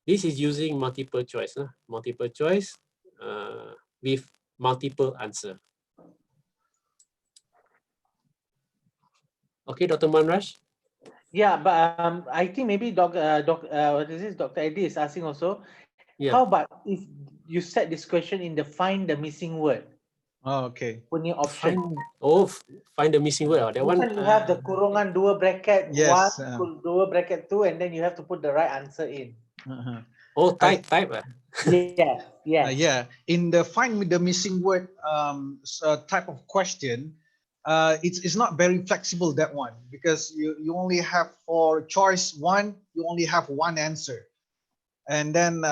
this is using multiple choice. Multiple choice with multiple answer. Okay, Dr. Manraj? Yeah, but I think maybe what is this? Dr. Eddie is asking also. Yeah. How about if you set this question in the find the missing word? Oh, okay. Punya option. Find the missing word. That This one. one you have the kurungan dua bracket Yes, 1, dua bracket 2, and then you have to put the right answer in. Type. Yes, yes. Yeah, in the find the missing word type of question, it's not very flexible, that one, because you only have for choice 1, you only have one answer, and then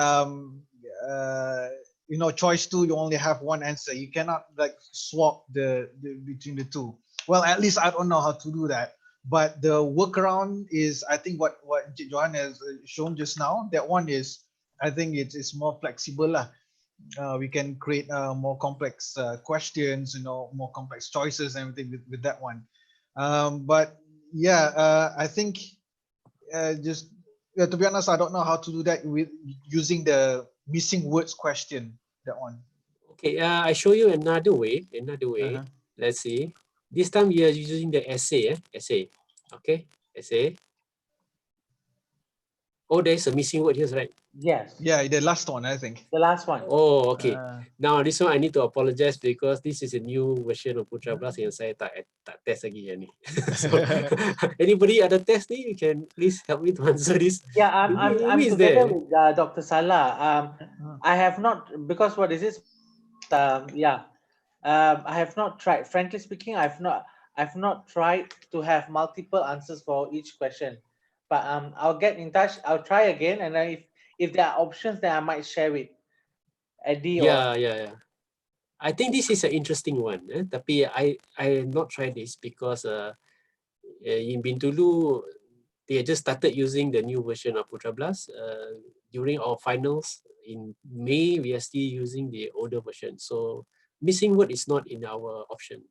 choice 2, you only have one answer. You cannot like swap the between the two. Well, at least I don't know how to do that, but the workaround is, I think, what Johan has shown just now. That one is, I think it's more flexible lah. We can create more complex questions, more complex choices and everything with that one. But yeah, I think to be honest, I don't know how to do that with using the missing words question, that one. Okay, I show you another way. Let's see. This time we are using the essay. Essay. Okay, essay. Oh, there's a missing word here, right? Yes. Yeah, the last one, I think. The last one. Oh, okay. Now this one I need to apologize because this is a new version of Putra Plus yang saya tak test lagi yang ni. So anybody ada test ni, you can please help me to answer this. Yeah, I'm together with Dr. Salah. I have not, because what is this? I have not tried. Frankly speaking, I've not tried to have multiple answers for each question. But I'll get in touch. I'll try again, and if there are options, then I might share with Eddie. Yeah. I think this is an interesting one. Tapi I not tried this because in Bintulu they just started using the new version of Putra Blast. During our finals in May, we are still using the older version. So missing word is not in our option.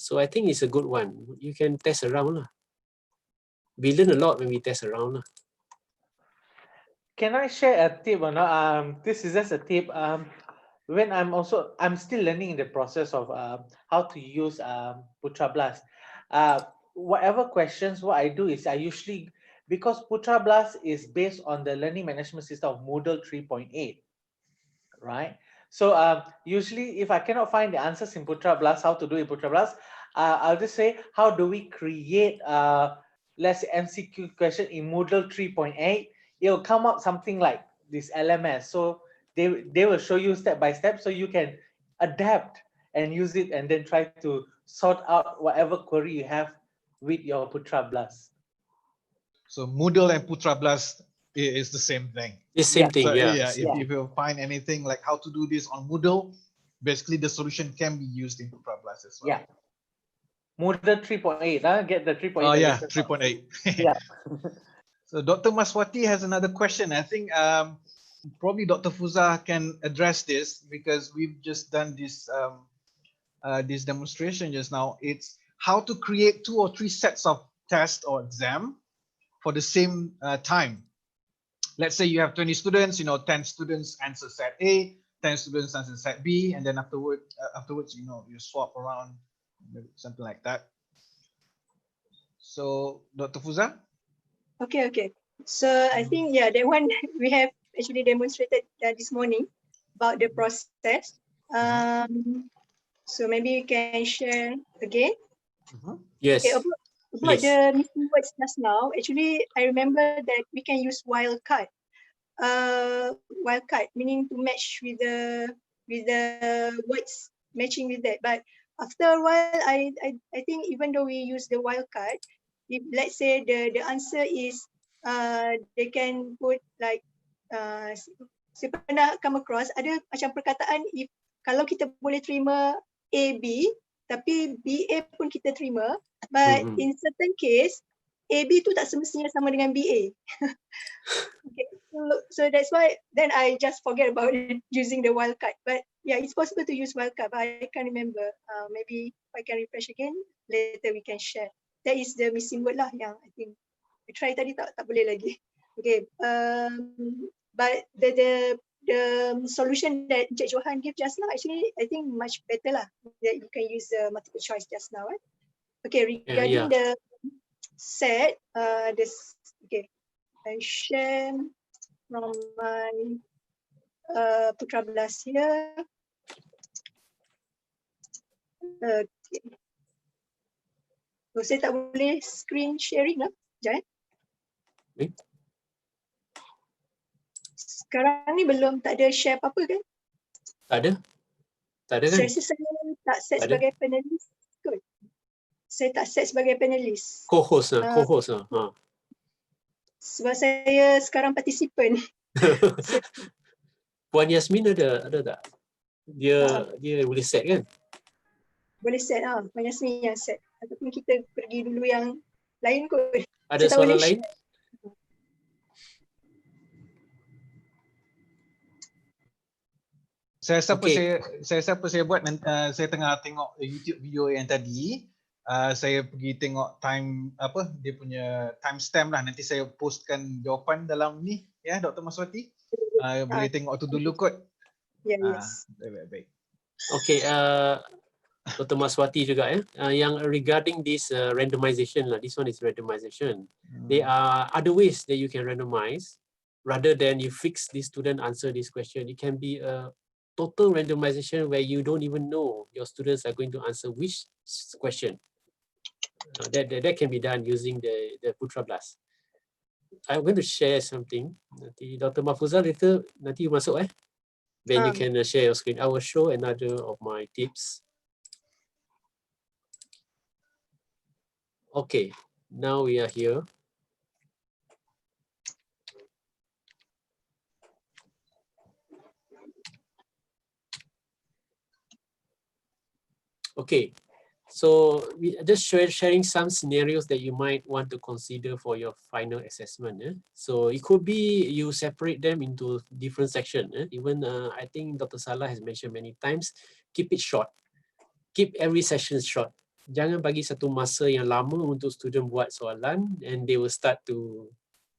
So I think it's a good one. You can test around lah. We learn a lot when we test around lah. Can I share a tip or not? This is just a tip. When I'm still learning in the process of how to use Putra Blast. Whatever questions, what I do is I usually, because Putra Blast is based on the learning management system of Moodle 3.8, right? So usually if I cannot find the answers in Putra Blast, how to do it in Putra Blast, I'll just say, how do we create let's say MCQ question in Moodle 3.8? It'll come up something like this LMS. So they will show you step by step, so you can adapt and use it and then try to sort out whatever query you have with your Putra Blast. So Moodle and Putra Blast is the same thing. The same thing, So, yeah. If you find anything like how to do this on Moodle, basically the solution can be used in Putra Blast as well. Yeah. Moodle 3.8, get the 3.8. Oh yeah, 3.8. Yeah. So Dr. Maswati has another question. I think probably Dr. Fuza can address this because we've just done this demonstration just now. It's how to create 2 or 3 sets of test or exam for the same time. Let's say you have 20 students, 10 students answer set A, 10 students answer set B, and then afterwards, you swap around, something like that. So, Dr. Fuza? Okay. So I think, yeah, that one we have actually demonstrated this morning about the process. So maybe you can share again. Yes, Okay, about please. the missing words just now, actually, I remember that we can use wildcard. Wildcard meaning to match with the words matching with that. But after a while, I think even though we use the wildcard, if let's say the answer is they can put like saya pernah come across ada macam perkataan, if kalau kita boleh terima A B tapi BA pun kita terima, but in certain case AB tu tak semestinya sama dengan BA. Okay, so that's why then I just forget about using the wildcard. But yeah, it's possible to use wildcard, but I can't remember. Maybe if I can refresh again, later we can share. That is the missing word lah yang I think we try tadi tak boleh lagi. Okay, but the solution that Encik Johan gave just now, actually I think much better lah. That you can use the multiple choice just now. Right? Okay, regarding the set, okay, I share from my Putra Blast here. Okay. So, saya tak boleh screen sharing lah. Sekejap. Sekarang ni belum tak ada share apa-apa kan? Tak ada kan? Saya rasa saya tak set sebagai panelis kot. Saya tak set sebagai panelis. Co-host lah. Sebab saya sekarang partisipan. Puan Yasmin ada tak? Dia boleh set kan? Boleh set lah. Puan Yasmin yang set. Ataupun kita pergi dulu yang lain kot. Ada soalan lain? Saya rasa apa saya buat, saya tengah tengok YouTube video yang tadi. Saya pergi tengok dia punya timestamp lah. Nanti saya postkan jawapan dalam ni ya, Dr. Maswati. Boleh tengok tu dulu kot. Yes. Baik. Okay, Dr. Maswati juga yang regarding this randomization lah. This one is randomization. There are other ways that you can randomize rather than you fix this student answer this question. It can be a total randomization where you don't even know your students are going to answer which question. That can be done using the Putra Blast. I'm going to share something. Nanti Dr. Mahfuzah later nanti you masuk then you can share your screen. I will show another of my tips. Okay, now we are here. Okay, so we are just sharing some scenarios that you might want to consider for your final assessment. So it could be you separate them into different sections. Even I think Dr. Salah has mentioned many times, keep it short. Keep every session short. Jangan bagi satu masa yang lama untuk student buat soalan and they will start to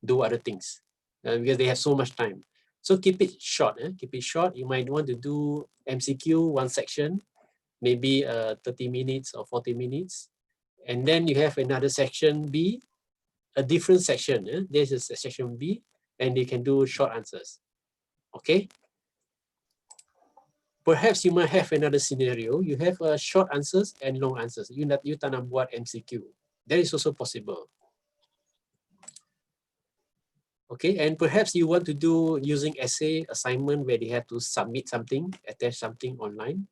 do other things because they have so much time. So keep it short. Keep it short. You might want to do MCQ one section, maybe 30 minutes or 40 minutes. And then you have another section B, a different section. There's a section B and they can do short answers. Okay. Perhaps you might have another scenario. You have short answers and long answers. You tak nak buat MCQ. That is also possible. Okay, and perhaps you want to do using essay assignment where they have to submit something, attach something online.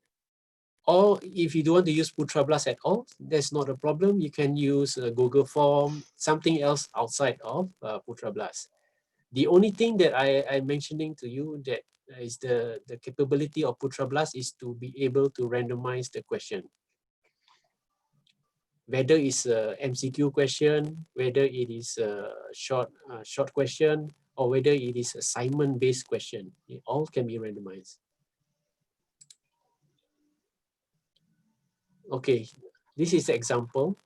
Or if you don't want to use Putra Blast at all, that's not a problem. You can use a Google form, something else outside of Putra Blast. The only thing that I'm mentioning to you that is the capability of Putra Blast is to be able to randomize the question. Whether it's a MCQ question, whether it is a short question, or whether it is assignment-based question. It all can be randomized. Okay, this is the example.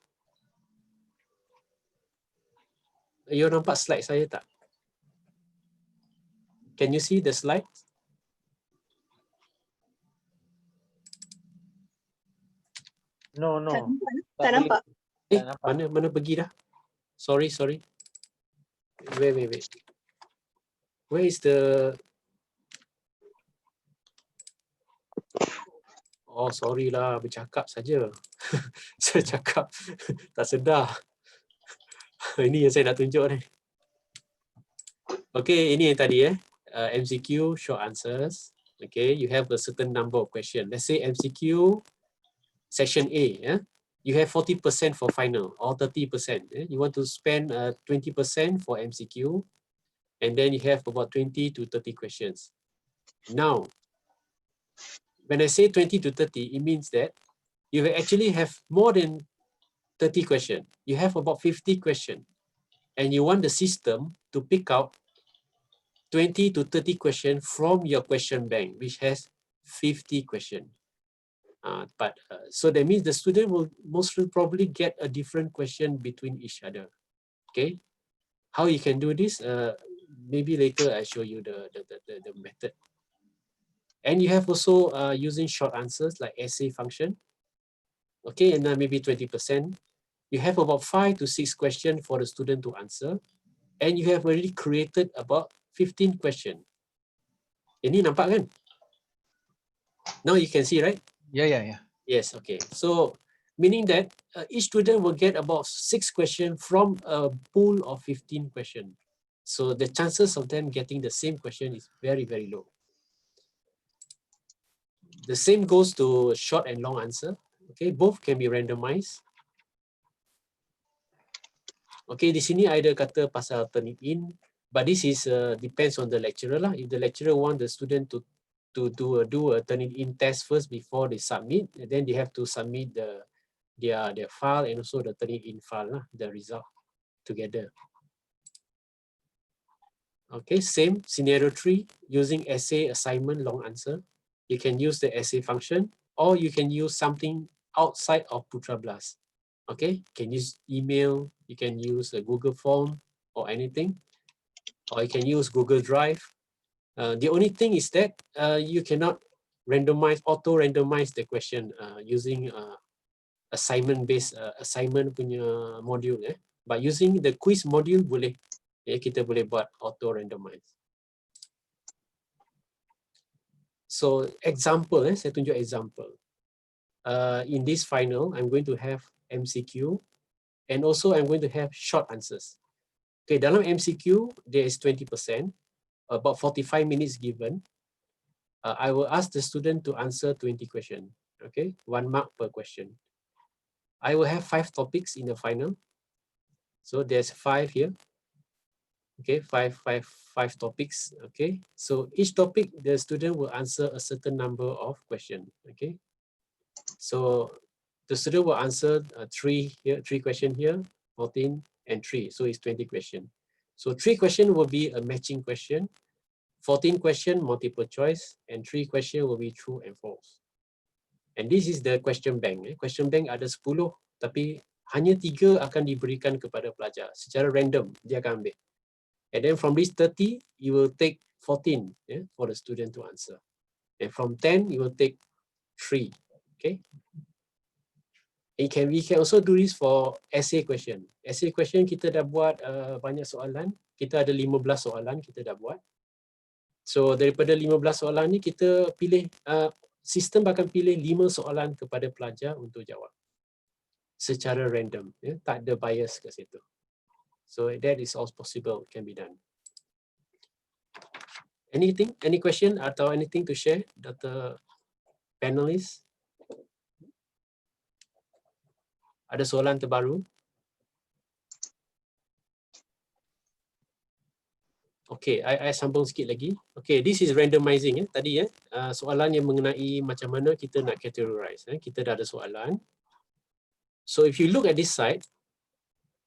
You nampak slide saya tak? Can you see the slide? No, Tak no. nampak. Tak Tak boleh. nampak. Tak nampak. Mana pergi dah? Sorry. Wait. Where is the... Oh, sorry lah, bercakap saja. Saya cakap tak sedar. Ini yang saya nak tunjuk ni. Okay, ini yang tadi MCQ, short answers. Okay, you have a certain number of questions. Let's say MCQ section A, you have 40% for final or 30%. You want to spend 20% for MCQ, and then you have about 20 to 30 questions. Now, when I say 20 to 30, it means that you will actually have more than 30 questions. You have about 50 questions, and you want the system to pick out 20 to 30 questions from your question bank, which has 50 questions. So that means the student will most probably get a different question between each other. Okay, how you can do this? Maybe later I show you the method. And you have also using short answers like essay function. Okay, and then maybe 20%. You have about 5 to 6 questions for the student to answer, and you have already created about 15 questions. Ini nampak kan? Now you can see, right? Yeah. Yes, okay. So meaning that each student will get about 6 questions from a pool of 15 questions. So the chances of them getting the same question is very, very low. The same goes to short and long answer. Okay, both can be randomized. Okay, di sini ada kata pasal turn it in, but this is depends on the lecturer lah. If the lecturer want the student to do a turn it in test first before they submit, and then they have to submit their file and also the turn it in file lah, the result together. Okay, same scenario 3 using essay, assignment, long answer. You can use the essay function, or you can use something outside of Putra Blast. Okay, you can use email, you can use a Google form or anything, or you can use Google Drive. The only thing is that you cannot auto-randomize the question using assignment-based assignment punya module. But using the quiz module boleh, kita boleh buat auto-randomize. So example, saya tunjuk example. In this final, I'm going to have MCQ, and also I'm going to have short answers. Okay, dalam MCQ, there is 20%, about 45 minutes given. I will ask the student to answer 20 questions. Okay, 1 mark per question. I will have 5 topics in the final. So there's 5 here. Okay, five topics. Okay, so each topic the student will answer a certain number of questions. Okay, so the student will answer 3 questions here, 14 and 3. So it's 20 questions. So 3 questions will be a matching question, 14 questions multiple choice, and 3 questions will be true and false. And this is the question bank. Question bank ada 10, tapi hanya 3 akan diberikan kepada pelajar secara random, dia akan ambil. And then from this 30, you will take 14 for the student to answer. And from 10, you will take 3. Okay. We can also do this for essay question. Essay question kita dah buat banyak soalan. Kita ada 15 soalan kita dah buat. So daripada 15 soalan ni kita pilih, sistem akan pilih 5 soalan kepada pelajar untuk jawab secara random. Tak ada bias ke situ. So that is all possible, can be done. Anything? Any question atau anything to share, Dr. Panelists? Ada soalan terbaru? Okay, I sambung sikit lagi. Okay, this is randomizing tadi soalan yang mengenai macam mana kita nak categorize. Kita dah ada soalan. So if you look at this side,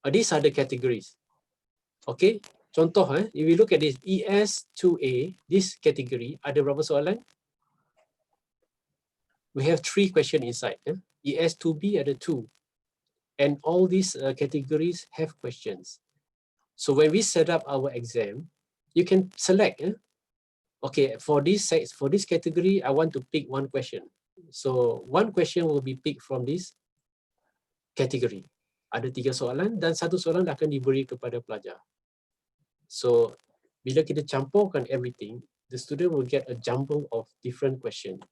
these are the categories. Okay, Contoh, if we look at this ES2A, this category, ada berapa soalan? We have 3 questions inside. ES2B ada 2. And all these categories have questions. So when we set up our exam, you can select. Okay, for this category, I want to pick one question. So one question will be picked from this category. Ada 3 soalan dan 1 soalan akan diberi kepada pelajar. So bila kita campurkan everything, the student will get a jumble of different questions.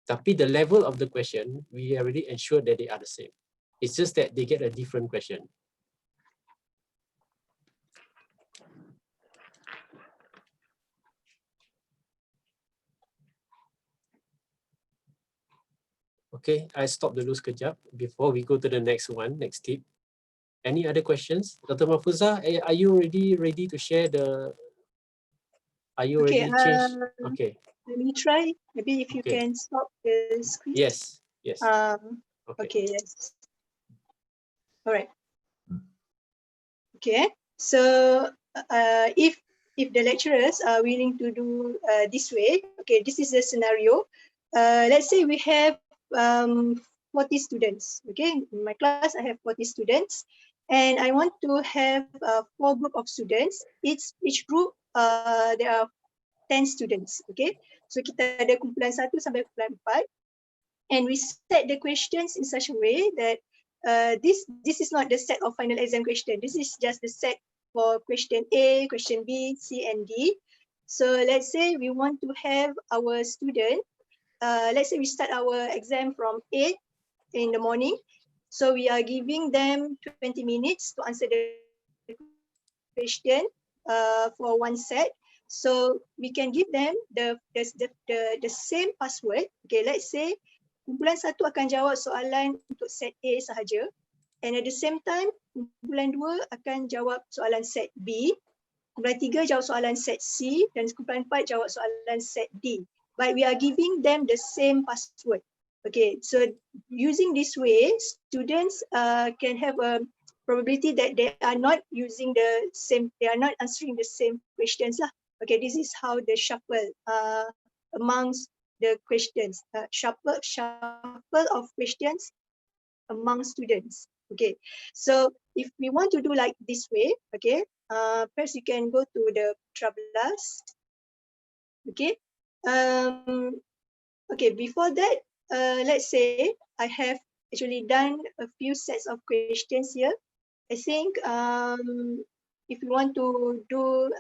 Tapi the level of the question, we already ensure that they are the same. It's just that they get a different question. Okay, I stop dulu sekejap before we go to the next one, next tip. Any other questions? Dr. Mahfuzah, are you ready to share the, are you Okay, ready change? Okay. let me try. Maybe if you Okay. can stop the screen. Yes, yes. Okay. Okay, yes. All right. Okay, so if the lecturers are willing to do this way, okay, this is the scenario. Let's say we have 40 students. Okay, in my class I have 40 students, and I want to have 4 group of students. Each group there are 10 students. Okay, so kita ada kumpulan 1 sampai kumpulan 4, and we set the questions in such a way that this is not the set of final exam question. This is just the set for question A, question B, C, and D. So let's say we want to have our student, let's say we start our exam from 8 in the morning. So we are giving them 20 minutes to answer the question for one set. So we can give them the same password. Okay, let's say kumpulan 1 akan jawab soalan untuk set A sahaja, and at the same time kumpulan 2 akan jawab soalan set B, kumpulan 3 jawab soalan set C, dan kumpulan 4 jawab soalan set D. But we are giving them the same password. Okay, so using this way, students can have a probability that they are not using the same, they are not answering the same questions lah. Okay, this is how the shuffle amongst the questions, shuffle of questions among students. Okay, so if we want to do like this way, okay, first you can go to the Troublers. Okay, okay, before that, let's say I have actually done a few sets of questions here. I think if you want to do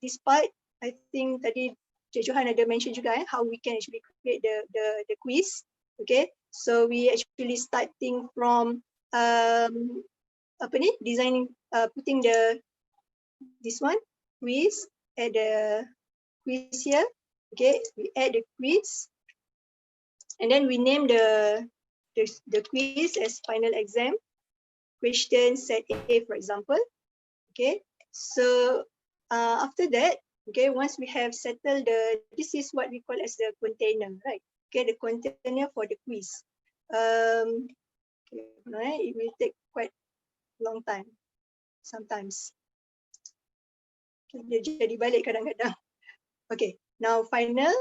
this part, I think tadi Cik Johan ada mention juga how we can actually create the quiz. Okay, so we actually starting from designing, putting this one quiz, add the quiz here. Okay, we add the quiz, and then we name the quiz as final exam question set A, for example. Okay, so after that, okay, once we have settled this is what we call as the container, right? Okay, the container for the quiz. Okay, right, it will take quite long time sometimes. Okay, dia jadi balik kadang-kadang. Okay, now final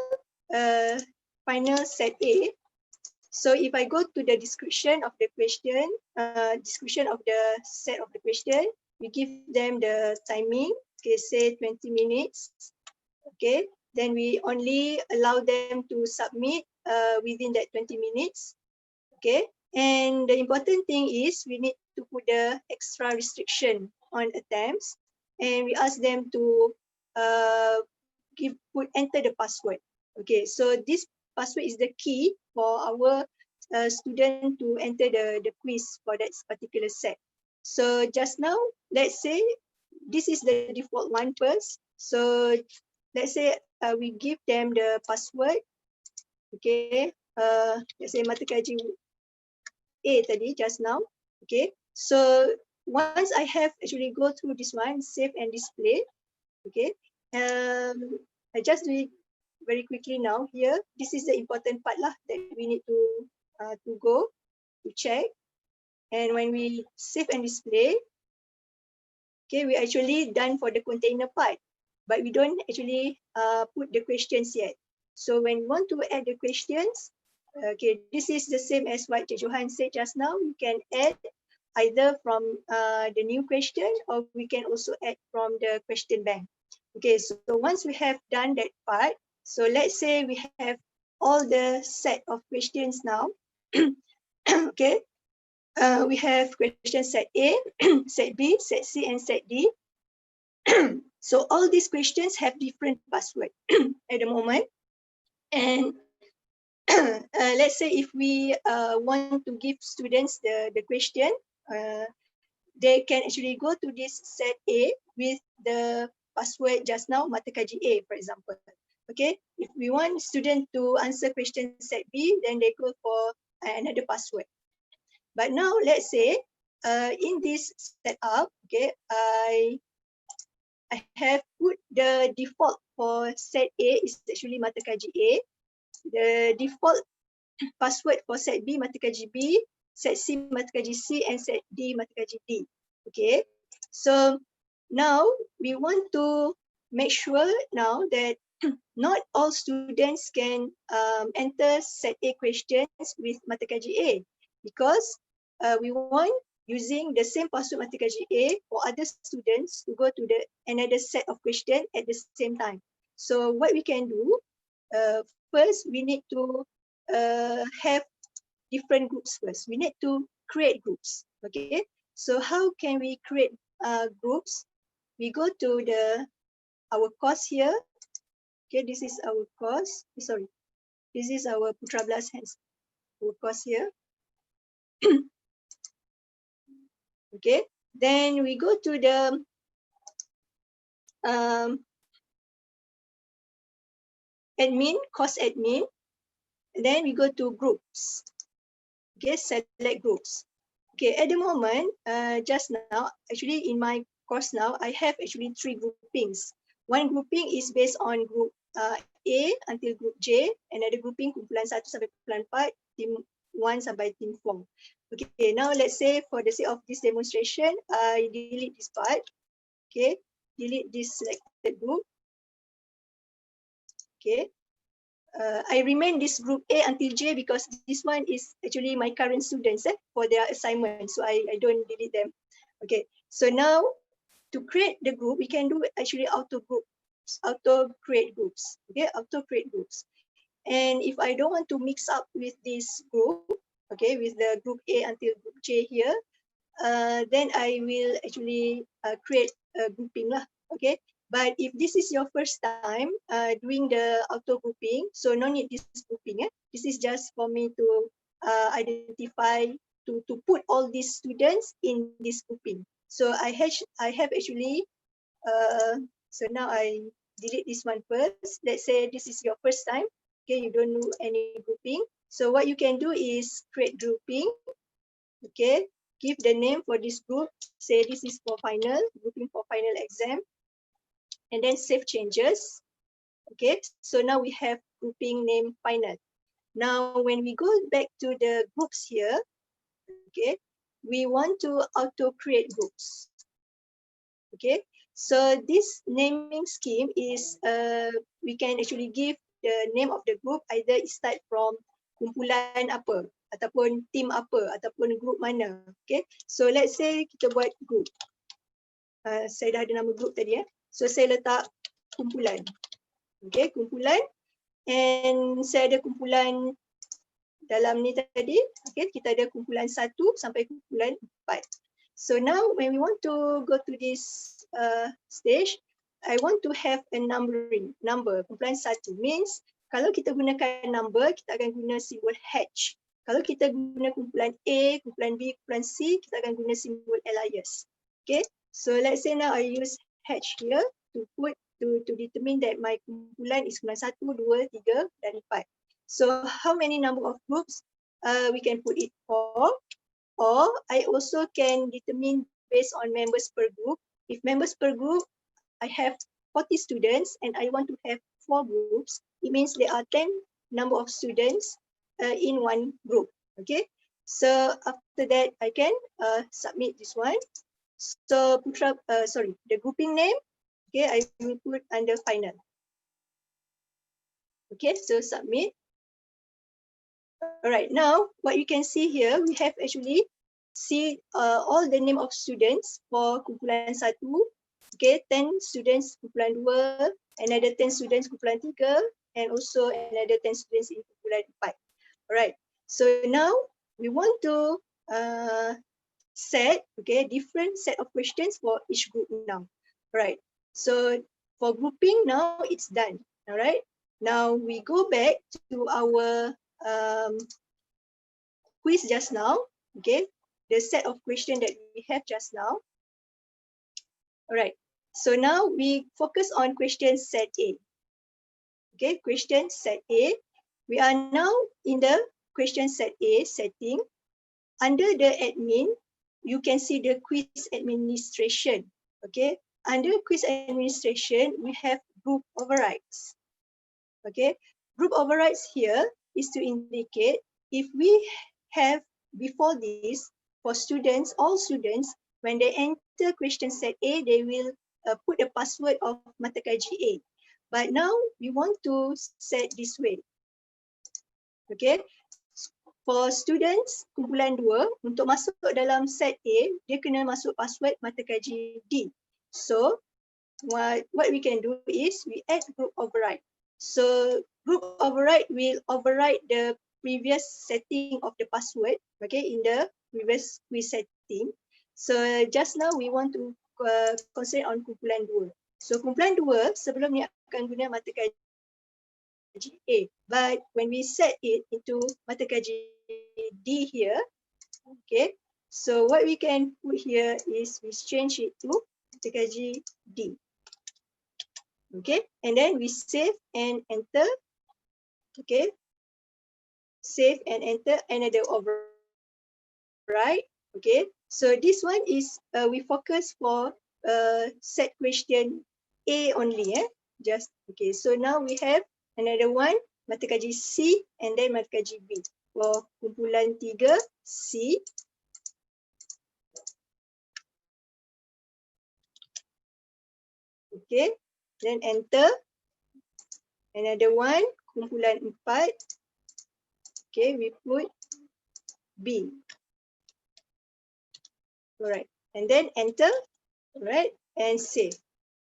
set A. So if I go to the description of the question, description of the set of the question, we give them the timing, okay, say 20 minutes. Okay, then we only allow them to submit within that 20 minutes. Okay, and the important thing is we need to put the extra restriction on attempts, and we ask them to enter the password. Okay, so this password is the key for our student to enter the quiz for that particular set. So just now, let's say this is the default one first. So let's say we give them the password. Okay, let's say mata kaji A tadi just now. Okay, so once I have actually go through this one, save and display. Okay, I just do it very quickly now here. This is the important part lah that we need to go to check. And when we save and display, Okay, we actually done for the container part, but we don't actually put the questions yet. So when we want to add the questions, okay, this is the same as what Johan said just now. You can add either from the new question, or we can also add from the question bank. Okay, so once we have done that part, so let's say we have all the set of questions now. Okay, we have question set A, set B, set C, and set D. So all these questions have different password at the moment. And let's say if we want to give students the question, they can actually go to this set A with the password just now, Mata Kaji A, for example. Okay, if we want student to answer question set B, then they go for another password. But now let's say in this setup, okay, I have put the default for set A is actually Mata Kaji A. The default password for set B, Mata Kaji B, set C, Mata Kaji C, and set D, Mata Kaji D. Okay, so now we want to make sure now that not all students can enter set A questions with Mata Kaji A, because we want using the same password Mata Kaji A for other students to go to the another set of questions at the same time. So what we can do, first we need to have different groups first. We need to create groups. Okay, so how can we create groups? We go to our course here. Okay, this is our course. Sorry, this is our Putra Blast hands. Our course here. Okay, then we go to the admin, course admin, and then we go to groups. Okay, select groups. Okay, at the moment, just now, actually in my course now, I have actually 3 groupings. One grouping is based on group A until group J, another grouping kumpulan 1 sampai kumpulan 4, team 1 sampai team 4. Okay, now let's say for the sake of this demonstration, I delete this part. Okay, delete this selected group. Okay, I remain this group A until J because this one is actually my current students for their assignment, so I don't delete them. Okay, so now to create the group, we can do actually auto create groups. Okay, auto create groups. And if I don't want to mix up with this group, okay, with the group A until group J here, then I will actually create a grouping lah. Okay, but if this is your first time doing the auto grouping, so no need this grouping. This is just for me to identify, to put all these students in this grouping. So I have actually, so now I delete this one first. Let's say this is your first time. Okay, you don't do any grouping. So what you can do is create grouping. Okay, give the name for this group. Say this is for final, grouping for final exam. And then save changes. Okay, so now we have grouping name final. Now when we go back to the groups here, okay, we want to auto create groups. Okay, so this naming scheme is we can actually give the name of the group, either it start from kumpulan apa, ataupun team apa, ataupun group mana. Okay, so let's say kita buat group. Saya dah ada nama group tadi ya. So saya letak kumpulan. Okay, kumpulan. And saya ada kumpulan dalam ni tadi. Okay, kita ada kumpulan 1 sampai kumpulan 4. So now when we want to go to this stage, I want to have a number. Kumpulan 1 means kalau kita gunakan number, kita akan guna simbol H. Kalau kita guna kumpulan A, kumpulan B, kumpulan C, kita akan guna simbol alias. Okay, so let's say now I use H here to put to determine that my kumpulan is kumpulan 1, 2, 3 dan 4. So how many number of groups we can put it for? Or I also can determine based on members per group. If members per group, I have 40 students and I want to have 4 groups, it means there are 10 number of students in one group. Okay, so after that I can submit this one. So Putra, the grouping name, okay, I will put under final. Okay, so submit. All right, now what you can see here, we have actually see all the name of students for kumpulan 1, okay, 10 students kumpulan 2, another 10 students kumpulan 3, and also another 10 students in kumpulan 4. All right, so now we want to set, okay, different set of questions for each group now. All right, so for grouping now it's done. All right, now we go back to our quiz just now, okay, the set of questions that we have just now. All right, so now we focus on question set A. Okay, question set A. We are now in the question set A setting. Under the admin, you can see the quiz administration. Okay, under quiz administration, we have group overrides. Okay, group overrides here is to indicate if we have before this for students, all students, when they enter question set A, they will put a password of mata kaji A. But now we want to set this way. Okay, for students kumpulan 2, untuk masuk dalam set A, dia kena masuk password mata kaji D. So what we can do is we add group override. So group override will override the previous setting of the password, okay, in the previous quiz setting. So just now we want to concentrate on kumpulan 2. So kumpulan 2 sebelum ni akan guna mata kaji A, but when we set it into mata kaji D here, okay, so what we can put here is we change it to mata kaji D. Okay, and then we save and enter. Okay, save and enter another override. Okay, so this one is we focus for set question A only. Just okay. So now we have another one mata kaji C and then mata kaji B. For kumpulan 3 C. Okay, then enter. Another one kumpulan 4. Okay, we put B. Alright, and then enter, right, and save.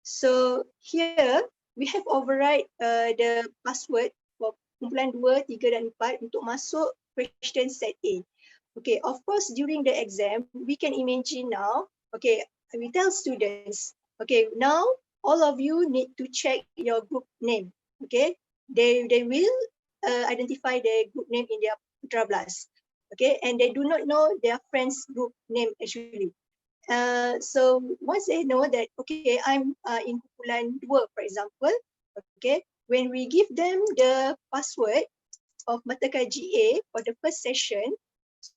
So here we have override the password for kumpulan 2, 3 dan 4 untuk masuk question set A. Okay, of course during the exam we can imagine now, okay, we tell students, okay, now all of you need to check your group name. Okay, they will identify their group name in their Putra Blast. Okay, and they do not know their friends group name actually. So once they know that, okay, I'm in kumpulan 2, for example, okay, when we give them the password of mata kaji A for the first session,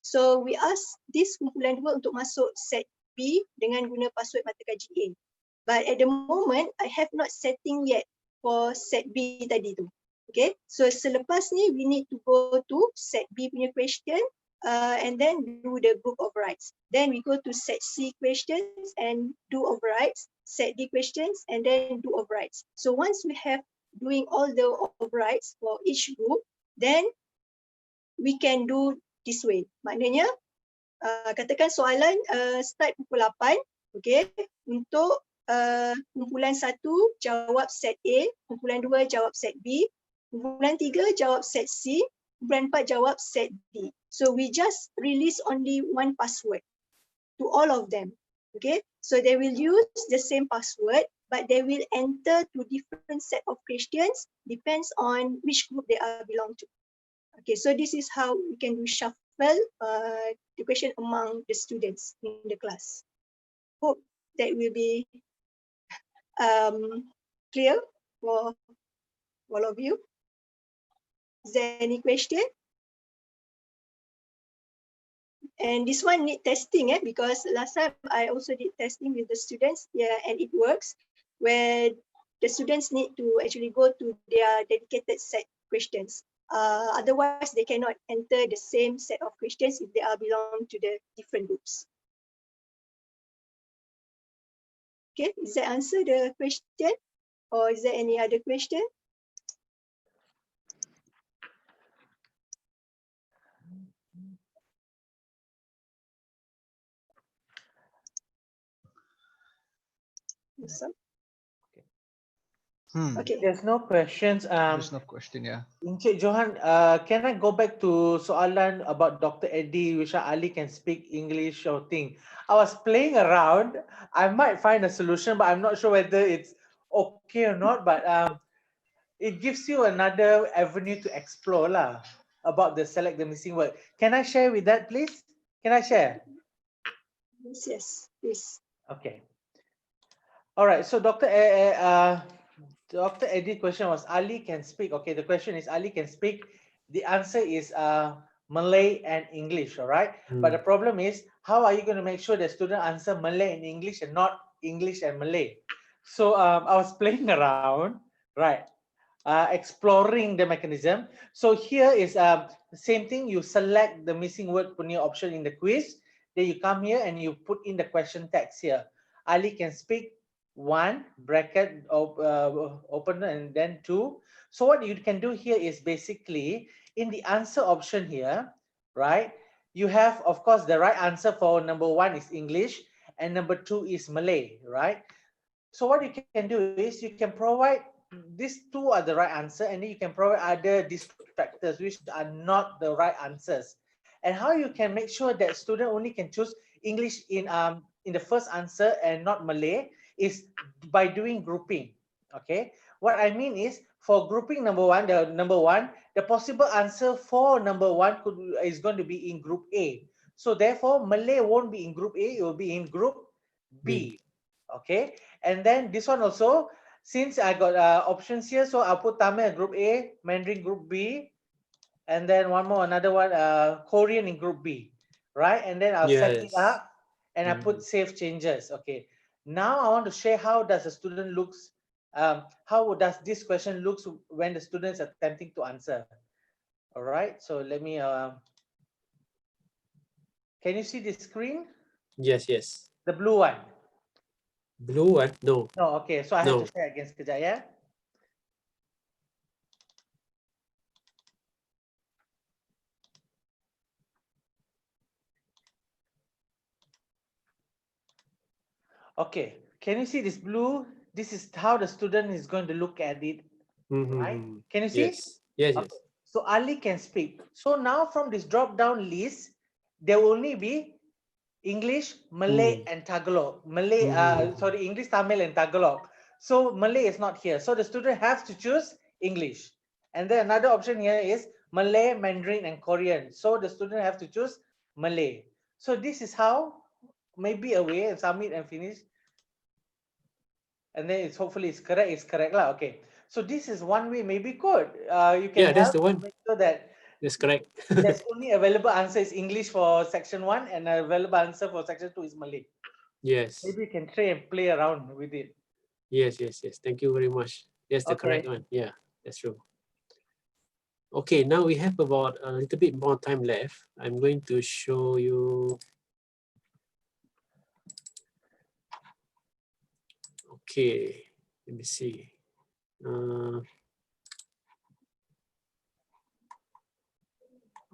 so we ask this kumpulan 2 untuk masuk set B dengan guna password mata kaji A. But at the moment, I have not setting yet for set B tadi tu. Okay, so selepas ni we need to go to set B punya question and then do the group overrides. Then we go to set C questions and do overrides, set D questions and then do overrides. So once we have doing all the overrides for each group, then we can do this way. Maknanya, katakan soalan start pukul 8, okay, untuk kumpulan 1 jawab set A, kumpulan 2 jawab set B, kumpulan 3 jawab set C, kumpulan 4 jawab set D. So we just release only one password to all of them. Okay, so they will use the same password, but they will enter to different set of questions, depends on which group they are belong to. Okay, so this is how we can do shuffle the question among the students in the class. Hope that will be clear for all of you. Is there any question? And this one need testing, because last time I also did testing with the students, yeah, and it works, where the students need to actually go to their dedicated set questions. Otherwise, they cannot enter the same set of questions if they are belong to the different groups. Okay, is that answer the question, or is there any other question? Awesome. Okay. There's no questions. There's no question, yeah. Encik Johan, can I go back to soalan about Dr. Eddie, which Ali can speak English or thing? I was playing around. I might find a solution, but I'm not sure whether it's okay or not. But it gives you another avenue to explore lah about the select the missing word. Can I share with that, please? Can I share? Yes, yes, please. Okay. All right. So Dr. Eddie's question was Ali can speak. Okay, the question is Ali can speak. The answer is Malay and English. All right. But the problem is, how are you going to make sure the student answer Malay and English and not English and Malay? So I was playing around, right? Exploring the mechanism. So here is the same thing. You select the missing word punya option in the quiz. Then you come here and you put in the question text here. Ali can speak 1 bracket open and then 2. So what you can do here is basically in the answer option here, right? You have, of course, the right answer for number 1 is English and number 2 is Malay, right? So what you can do is you can provide these two are the right answer, and then you can provide other distractors which are not the right answers. And how you can make sure that student only can choose English in the first answer and not Malay is by doing grouping. Okay, what I mean is for grouping number 1, the possible answer for number 1 is going to be in group A. So therefore Malay won't be in group A, it will be in group B. Okay, and then this one also, since I got options here, so I'll put Tamil group A, Mandarin group B, and then another one, Korean in group B, right? And then I'll set it up and I put save changes. Okay, now I want to share how does a student looks, how does this question looks when the students are attempting to answer. All right, so let me, can you see the screen? Yes, yes. The blue one. Blue one? No. No, okay, so I have to share again sekejap ya. Okay, can you see this blue? This is how the student is going to look at it, right? Can you see? Yes, yes, yes. Okay. So Ali can speak. So now from this drop-down list, there will only be English, Malay, and Tagalog. English, Tamil, and Tagalog. So Malay is not here. So the student has to choose English. And then another option here is Malay, Mandarin, and Korean. So the student have to choose Malay. So this is how, maybe a way, and submit and finish. And then it's hopefully it's correct lah. Okay. So this is one way, maybe good. You can that's help the one. make sure that That's correct. there's only available answer is English for section 1 and available answer for section 2 is Malay. Yes. Maybe you can try and play around with it. Yes, yes, yes. Thank you very much. That's the correct one. Yeah, that's true. Okay, now we have about a little bit more time left. I'm going to show you. Okay, let me see.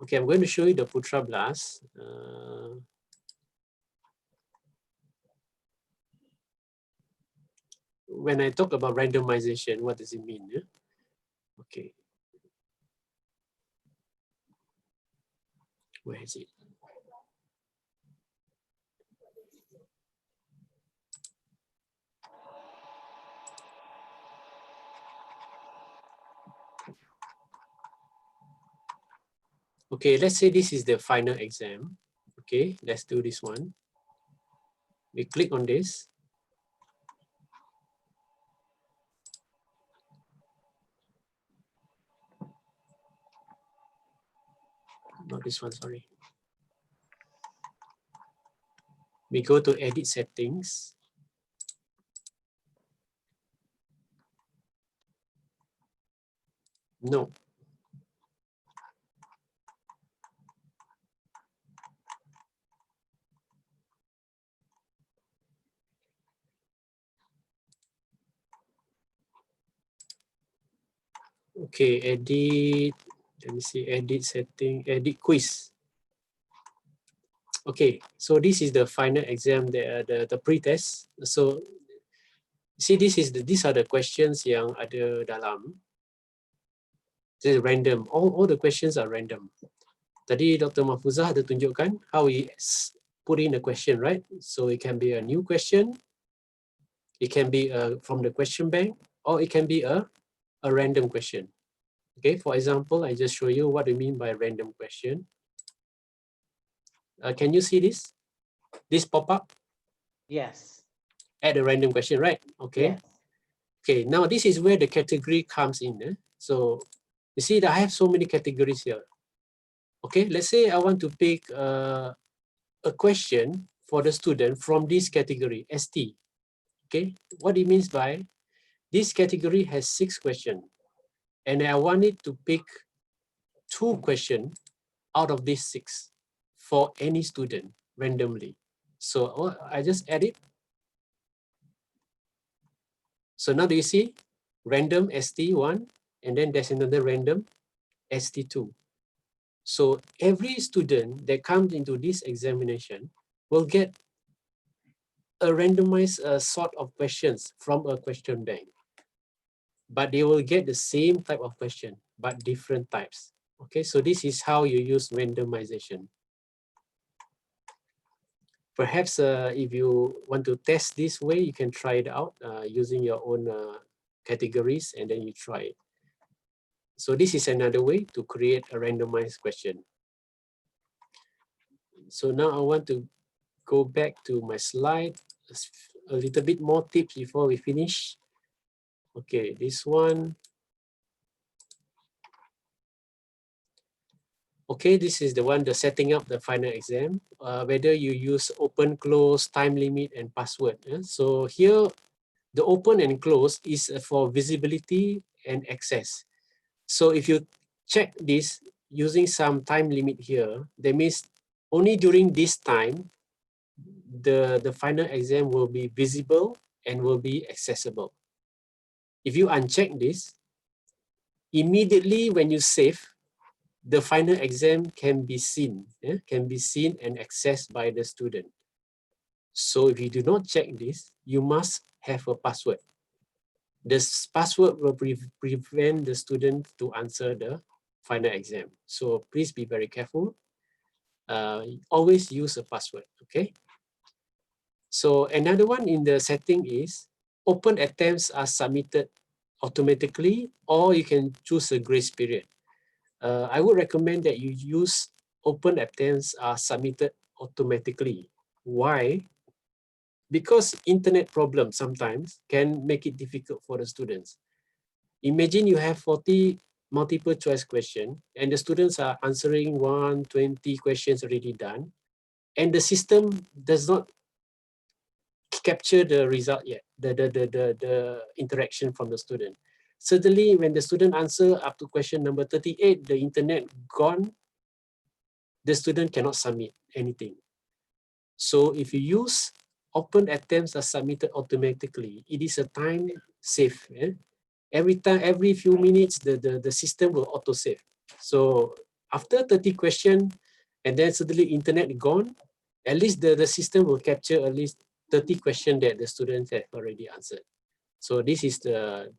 Okay, I'm going to show you the Putra Blast. When I talk about randomization, what does it mean? Yeah? Okay. Where is it? Okay, let's say this is the final exam. Okay, let's do this one. We click on this. Not this one, sorry. We go to edit settings. No. Okay, edit. Let me see, edit setting, edit quiz. Okay, so this is the final exam, the pre-test. So see, these are the questions yang ada dalam. This is random. All the questions are random. Tadi Dr. Mahfuzah ada tunjukkan how we put in a question, right? So it can be a new question, it can be from the question bank, or it can be a random question. Okay, for example, I just show you what I mean by random question. Can you see this? This pop up? Yes. Add a random question, right? Okay. Yes. Okay, now this is where the category comes in. So you see that I have so many categories here. Okay, let's say I want to pick a question for the student from this category, ST. Okay, what it means by this category has 6 questions, and I want it to pick 2 questions out of these 6 for any student randomly. So I just add it. So now do you see random ST1, and then there's another random ST2. So every student that comes into this examination will get a randomized sort of questions from a question bank. But they will get the same type of question, but different types. Okay, so this is how you use randomization. Perhaps if you want to test this way, you can try it out using your own categories, and then you try it. So this is another way to create a randomized question. So now I want to go back to my slide, a little bit more tips before we finish. Okay, this one. Okay, this is the one, the setting up the final exam, whether you use open, close, time limit, and password. So here, the open and close is for visibility and access. So if you check this using some time limit here, that means only during this time, the final exam will be visible and will be accessible. If you uncheck this, immediately when you save, the final exam can be seen and accessed by the student. So if you do not check this, you must have a password. This password will prevent the student to answer the final exam. So please be very careful. Always use a password, okay? So another one in the setting is open attempts are submitted automatically, or you can choose a grace period. I would recommend that you use open attempts are submitted automatically. Why? Because internet problems sometimes can make it difficult for the students. Imagine you have 40 multiple choice questions and the students are answering 120 questions already done, and the system does not capture the result yet, the interaction from the student. Suddenly, when the student answer up to question number 38, the internet gone, the student cannot submit anything. So if you use open attempts are submitted automatically, it is a time save. Every time, every few minutes, the system will auto save. So after 30 questions, and then suddenly internet gone, at least the system will capture at least 30 questions that the students have already answered. So this is the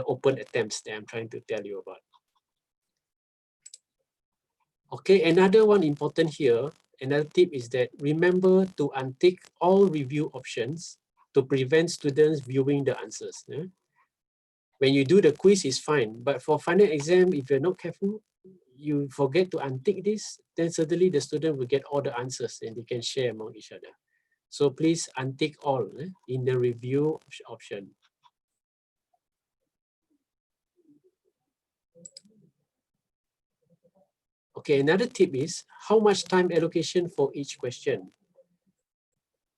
open attempts that I'm trying to tell you about. Okay, another one important here, another tip is that remember to untick all review options to prevent students viewing the answers. When you do the quiz, it's fine, but for final exam, if you're not careful, you forget to untick this, then suddenly the student will get all the answers and they can share among each other. So please untick all in the review option. Okay, another tip is how much time allocation for each question.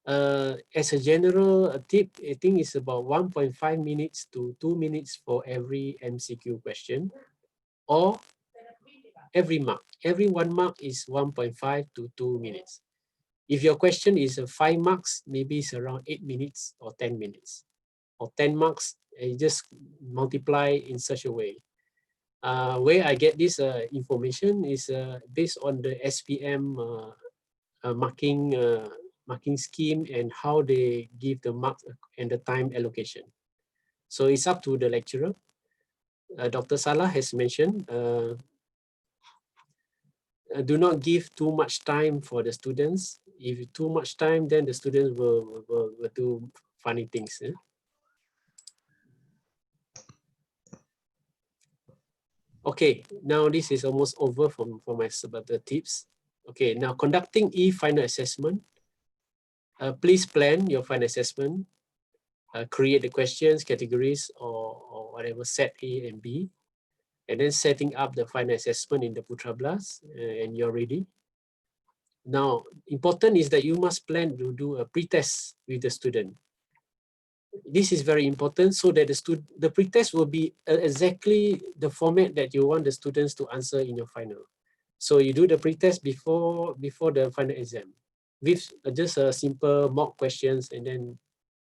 As a general tip, I think it's about 1.5 minutes to 2 minutes for every MCQ question, or every mark. Every 1 mark is 1.5 to 2 minutes. If your question is 5 marks, maybe it's around 8 minutes or 10 minutes. Or 10 marks, you just multiply in such a way. Where I get this information is based on the SPM marking scheme and how they give the marks and the time allocation. So it's up to the lecturer. Dr. Salah has mentioned, do not give too much time for the students. If too much time, then the students will do funny things. Okay, now this is almost over for my the tips. Okay, now conducting e-final assessment. Please plan your final assessment. Create the questions, categories, or whatever, set A and B. And then setting up the final assessment in the Putra Blast, and you're ready. Now, important is that you must plan to do a pre-test with the student. This is very important so that the pre-test will be exactly the format that you want the students to answer in your final. So you do the pre-test before the final exam with just a simple mock questions, and then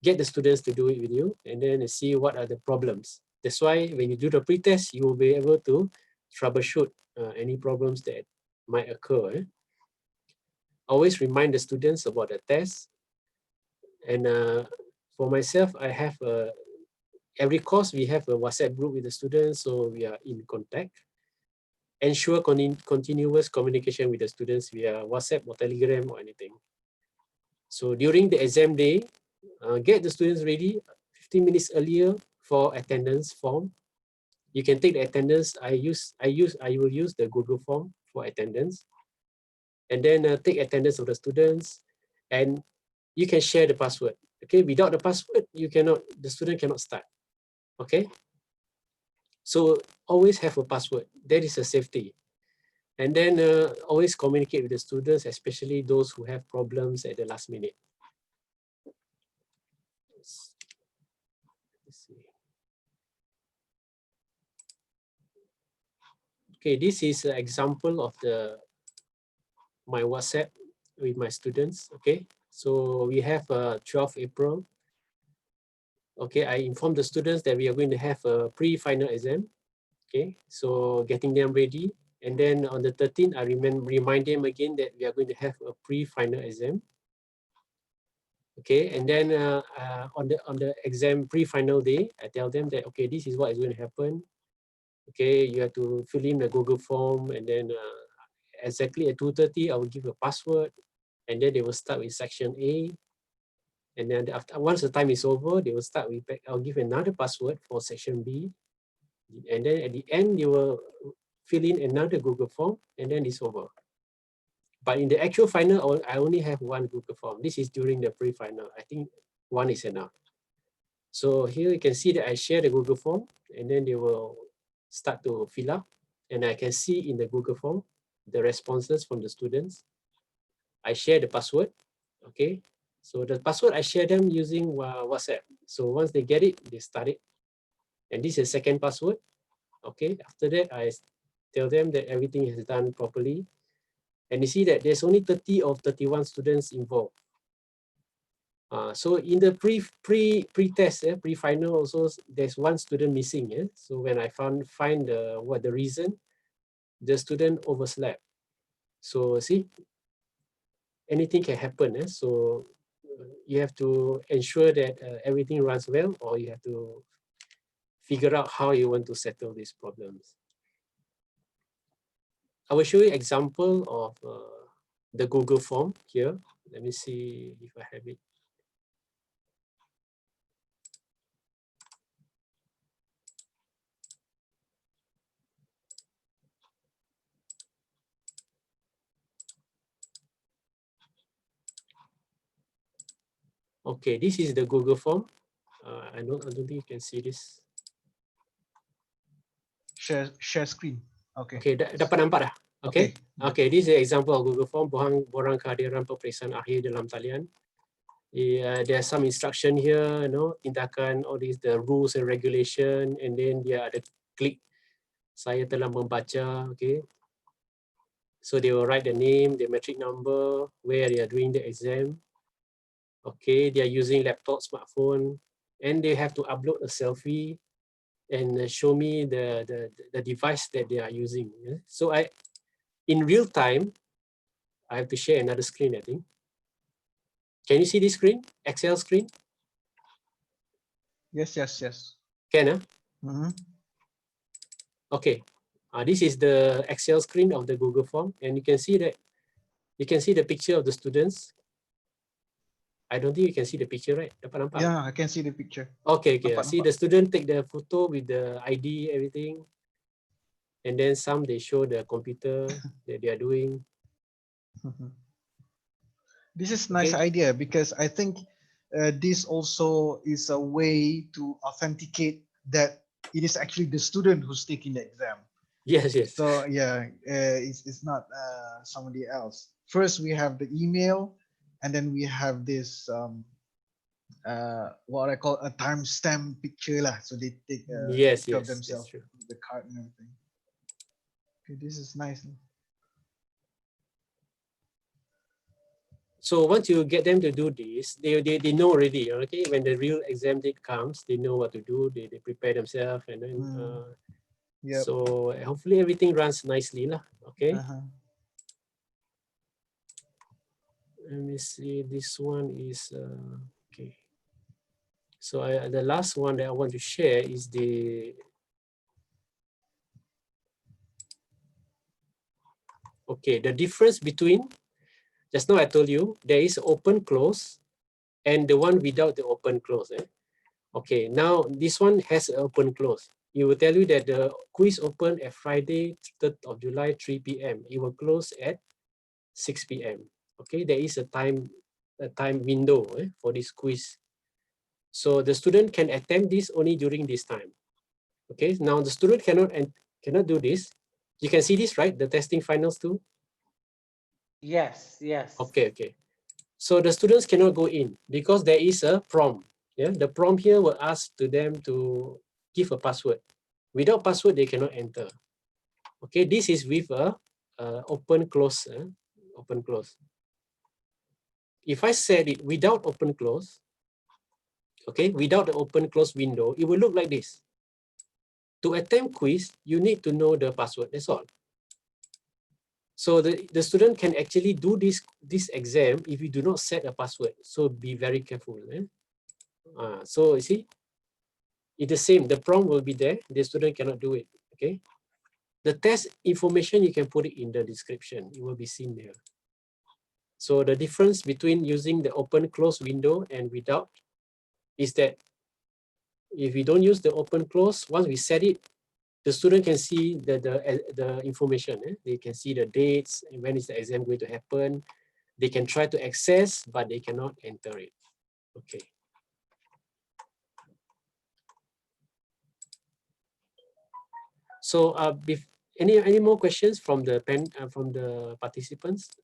get the students to do it with you, and then see what are the problems. That's why when you do the pre-test, you will be able to troubleshoot any problems that might occur. Always remind the students about the test. And for myself, I have every course we have a WhatsApp group with the students, so we are in contact. Ensure continuous communication with the students via WhatsApp or Telegram or anything. So during the exam day, get the students ready 15 minutes earlier for attendance form. You can take the attendance. I will use the Google form for attendance, and then take attendance of the students, and you can share the password. Okay, without the password, the student cannot start. Okay, so always have a password. That is a safety. And then always communicate with the students, especially those who have problems at the last minute. Let's see. Okay, this is an example of my WhatsApp with my students. Okay, so we have 12 April. Okay, I informed the students that we are going to have a pre-final exam. Okay, so getting them ready. And then on the 13th, I remind them again that we are going to have a pre-final exam. Okay, and then on the exam pre-final day, I tell them that, okay, this is what is going to happen. Okay, you have to fill in the Google form, and then exactly at 2:30, I will give a password, and then they will start with section A. And then once the time is over, they will start with, I'll give another password for section B. And then at the end, you will fill in another Google form, and then it's over. But in the actual final, I only have one Google form. This is during the pre-final. I think one is enough. So here you can see that I share the Google form, and then they will start to fill up. And I can see in the Google form the responses from the students. I share the password. Okay. So the password, I share them using WhatsApp. So once they get it, they start it. And this is second password. Okay. After that, I tell them that everything is done properly. And you see that there's only 30 of 31 students involved. So in the pre-test, pre-final also, there's one student missing. So when I find the reason, the student overslept. So see, anything can happen. So you have to ensure that everything runs well, or you have to figure out how you want to settle these problems. I will show you example of the Google form here. Let me see if I have it. Okay, this is the Google form. I don't think you can see this. Share screen. Okay. Okay, dapat nampak dah? Okay. Okay, this is an example of Google form. Borang kehadiran peperiksaan akhir dalam talian. There are some instruction here, tindakan, all these, the rules and regulation, and then dia ada klik saya telah membaca. Okay. So they will write the name, the metric number, where they are doing the exam. Okay, they are using laptop, smartphone, and they have to upload a selfie. and show me the device that they are using. Yeah? So in real time, I have to share another screen, I think. Can you see this screen? Excel screen? Yes, yes, yes. Can, Mm-hmm. Okay. This is the Excel screen of the Google form, and you can see the picture of the students. I don't think you can see the picture, right? Dapat nampak? Yeah, I can see the picture. Okay, okay. Nampak, See nampak. the student take the photo with the ID, everything. And then some they show the computer that they are doing. This is nice Okay. idea because I think this also is a way to authenticate that it is actually the student who's taking the exam. Yes, yes. So yeah, it's not somebody else. First we have the email, and then we have this what I call a timestamp picture lah. So they take a Yes, picture of yes, that's themselves true. with the card and everything. Okay, this is nice. So once you get them to do this, they know already, okay? When the real exam date comes, they know what to do, they prepare themselves, and then Yep. so hopefully everything runs nicely lah, okay? Let me see, this one is, okay. So the last one that I want to share is the difference between, just now I told you, there is open close and the one without the open close. Okay, now this one has an open close. It will tell you that the quiz open at Friday, 3rd of July, 3 p.m. It will close at 6 p.m. Okay, there is a time window for this quiz. So the student can attempt this only during this time. Okay, now the student cannot do this. You can see this, right? The testing finals too. Yes, yes. Okay, okay. So the students cannot go in because there is a prompt. Yeah, the prompt here will ask to them to give a password. Without password, they cannot enter. Okay, this is with a open close. Open close. If I set it without open close, okay, without the open close window, it will look like this. To attempt quiz, you need to know the password. That's all. So the student can actually do this exam if you do not set a password. So be very careful. So you see, it's the same. The prompt will be there. The student cannot do it. Okay. The test information, you can put it in the description. It will be seen there. So the difference between using the open close window and without is that if we don't use the open close, once we set it, the student can see the information. They can see the dates and when is the exam going to happen. They can try to access, but they cannot enter it. Okay. So any more questions from the participants?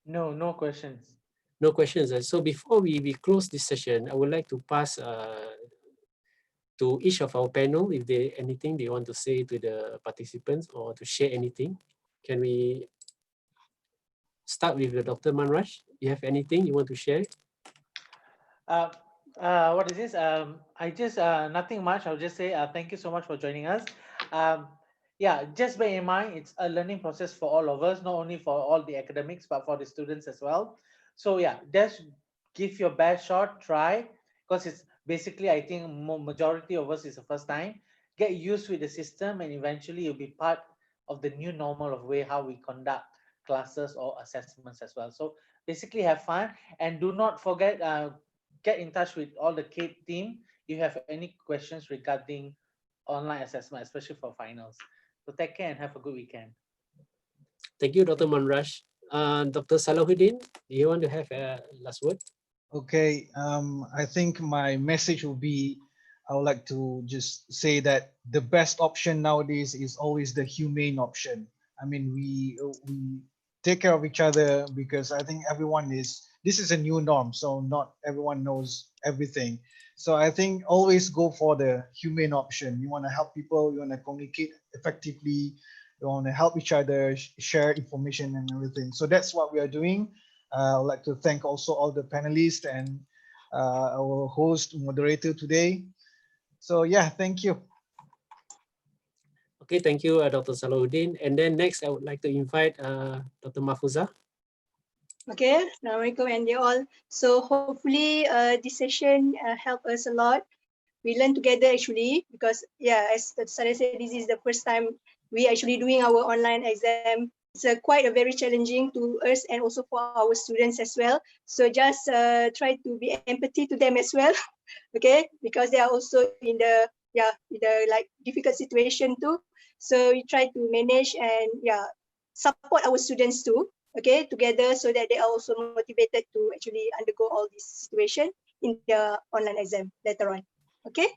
No, no questions. No questions. So before we close this session, I would like to pass to each of our panel if they anything they want to say to the participants or to share anything. Can we start with Dr. Manraj? You have anything you want to share? What is this? I just nothing much. I'll just say thank you so much for joining us. Yeah, just bear in mind it's a learning process for all of us, not only for all the academics but for the students as well. So yeah, just give your best shot, try, because it's basically I think majority of us is the first time. Get used with the system, and eventually you'll be part of the new normal of way how we conduct classes or assessments as well. So basically have fun, and do not forget get in touch with all the CADe team if you have any questions regarding online assessment, especially for finals. So take care and have a good weekend. Thank you, Dr. Manraj. Dr. Salahuddin, do you want to have a last word? Okay, I think my message will be, I would like to just say that the best option nowadays is always the humane option. I mean, we take care of each other because I think this is a new norm, so not everyone knows everything. So I think always go for the humane option. You want to help people, you want to communicate effectively, you want to help each other, share information and everything. So that's what we are doing. I would like to thank also all the panelists and our host moderator today. So yeah, thank you. Okay, thank you, Dr. Salahuddin. And then next, I would like to invite Dr. Mahfuzah. Okay, Assalamualaikum and you all. So hopefully this session help us a lot. We learn together actually because yeah, as Dr. Sarah said, this is the first time we actually doing our online exam. It's quite a very challenging to us and also for our students as well. So just try to be empathy to them as well, okay? Because they are also in the like difficult situation too. So we try to manage and support our students too, okay, together so that they are also motivated to actually undergo all this situation in the online exam later on. Okay,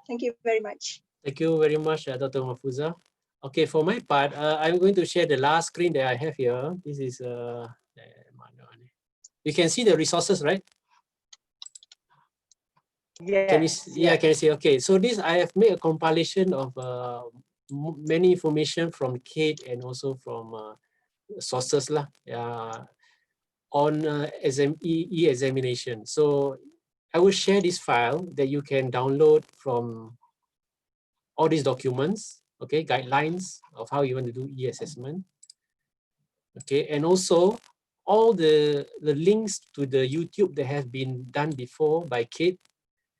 thank you very much. Thank you very much, Dr. Mahfuzah. Okay, for my part, I'm going to share the last screen that I have here. This is, you can see the resources, right? Can you see? Yeah, can you see? Okay, so this, I have made a compilation of many information from CADe and also from sources lah, on e-examination. So I will share this file that you can download from all these documents, okay, guidelines of how you want to do e-assessment. Okay, and also all the links to the YouTube that have been done before by CADe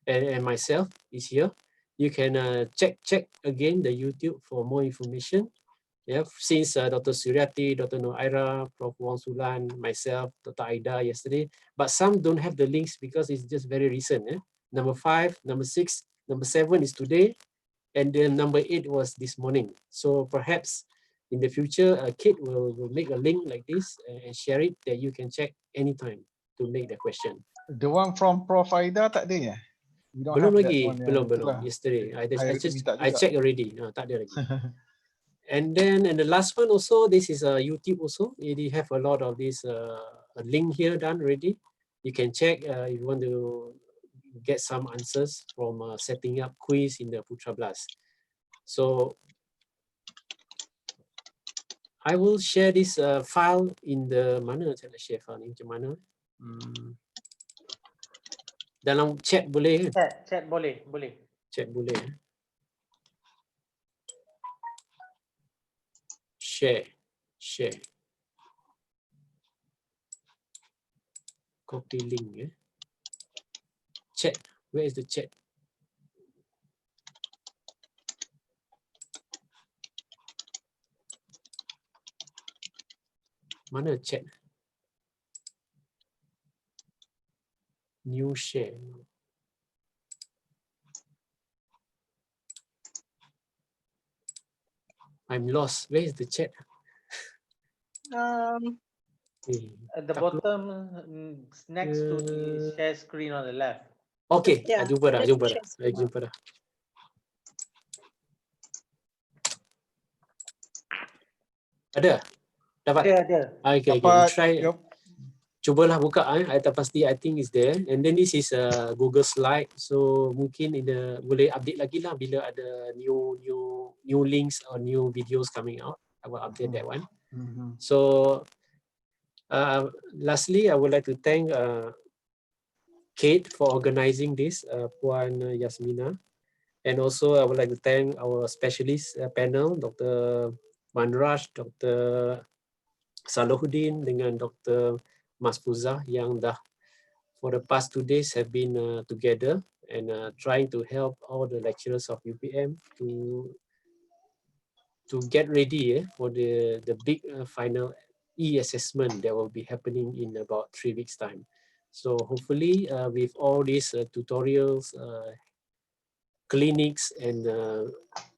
and myself is here. You can check again the YouTube for more information. Yeah, since Dr. Suryati, Dr. Noaira, Prof. Wong Sulan, myself, Dr. Aida yesterday, but some don't have the links because it's just very recent. Number 5, number 6, number 7 is today, and then number 8 was this morning. So perhaps in the future, CADe will make a link like this and share it that you can check anytime to make the question. The one from Prof. Aida tak ada ya? We don't Belum have that lagi, one, belum. itulah. Yesterday, minta I juga. checked already. Tak ada lagi. And then, and the last one also, this is YouTube also. They have a lot of this a link here done already. You can check if you want to get some answers from setting up quiz in the Putra Blast. So I will share this file in the mana saya nak share file ni macam mana? Dalam chat boleh kan? Chat boleh. Chat boleh. Share. Copy link. Chat. Where is the chat? Mana chat? New share. I'm lost. Where is the chat? At the bottom next to the share screen on the left. Okay, Yeah, jumpa dah. share Jumpa dah. Ada? Dapat? Ada. Okay, Dapat, try. yup. Cubalah buka. I tak pasti. I think is there. And then this is a Google slide. So mungkin boleh update lagi lah bila ada new links or new videos coming out. I will update that one. So lastly, I would like to thank CADe for organizing this, Puan Yasmina. And also I would like to thank our specialist panel, Dr. Manraj, Dr. Salahuddin dengan Dr. Mahfuzah yang dah for the past 2 days have been together and trying to help all the lecturers of UPM to get ready for the big final e-assessment that will be happening in about 3 weeks time. So hopefully with all these tutorials, clinics and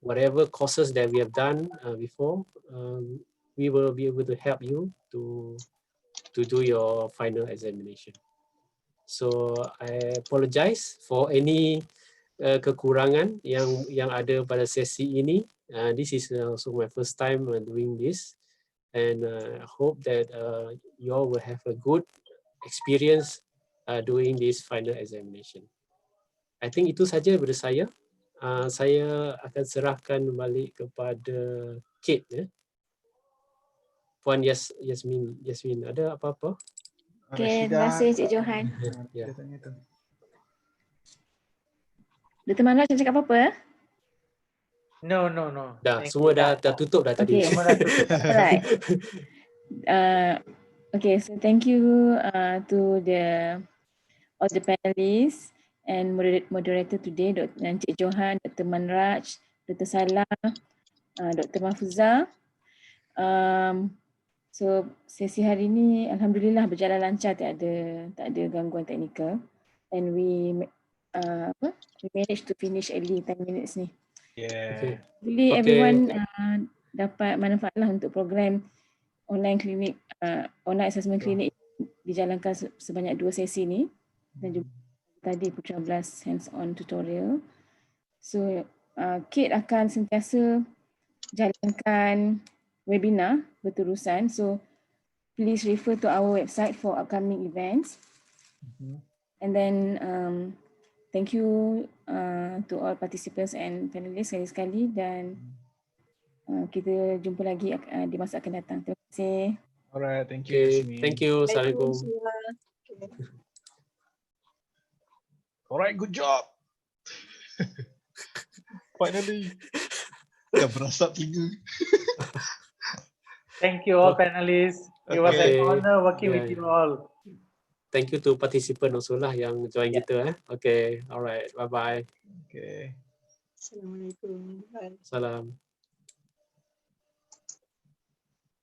whatever courses that we have done before, we will be able to help you to do your final examination. So I apologize for any kekurangan yang ada pada sesi ini. This is also my first time doing this, and I hope that you all will have a good experience doing this final examination. I think itu saja daripada saya. Saya akan serahkan balik kepada CADe. Puan Yasmin, ada apa-apa? Okay, terima kasih Cik Johan. Ya. Dr. Manraj nak cakap apa-apa? No. Dah, Thank semua you. dah tutup dah tadi. Okay. Semua dah tutup. Alright. Okay, so thank you to all the panelists and moderator today, Encik Johan, Dr. Manraj, Dr. Salah, Dr. Mahfuzah. So sesi hari ini alhamdulillah berjalan lancar, tak ada gangguan teknikal, and we managed to finish early 10 minutes ni. Okay. Hopefully Okay. everyone dapat manfaat lah untuk program online klinik, online assessment klinik dijalankan sebanyak 2 sesi ni, dan juga tadi Putra Blast hands-on tutorial. So CADe akan sentiasa jalankan webinar berterusan, so please refer to our website for upcoming events. And then thank you to all participants and panelists sekali-sekali, dan kita jumpa lagi di masa akan datang. Terima kasih. Alright, thank you. Okay, Yasmin. thank you. Thank you Assalamualaikum. semua. Alright, good job. Finally. Dah berasap telinga. Thank you all panelists. It was an Okay. honor working with Yeah. you all. Thank you to participant also lah yang join Yeah. kita. Okay, alright, bye-bye. Okay. Assalamualaikum. Bye. Salam.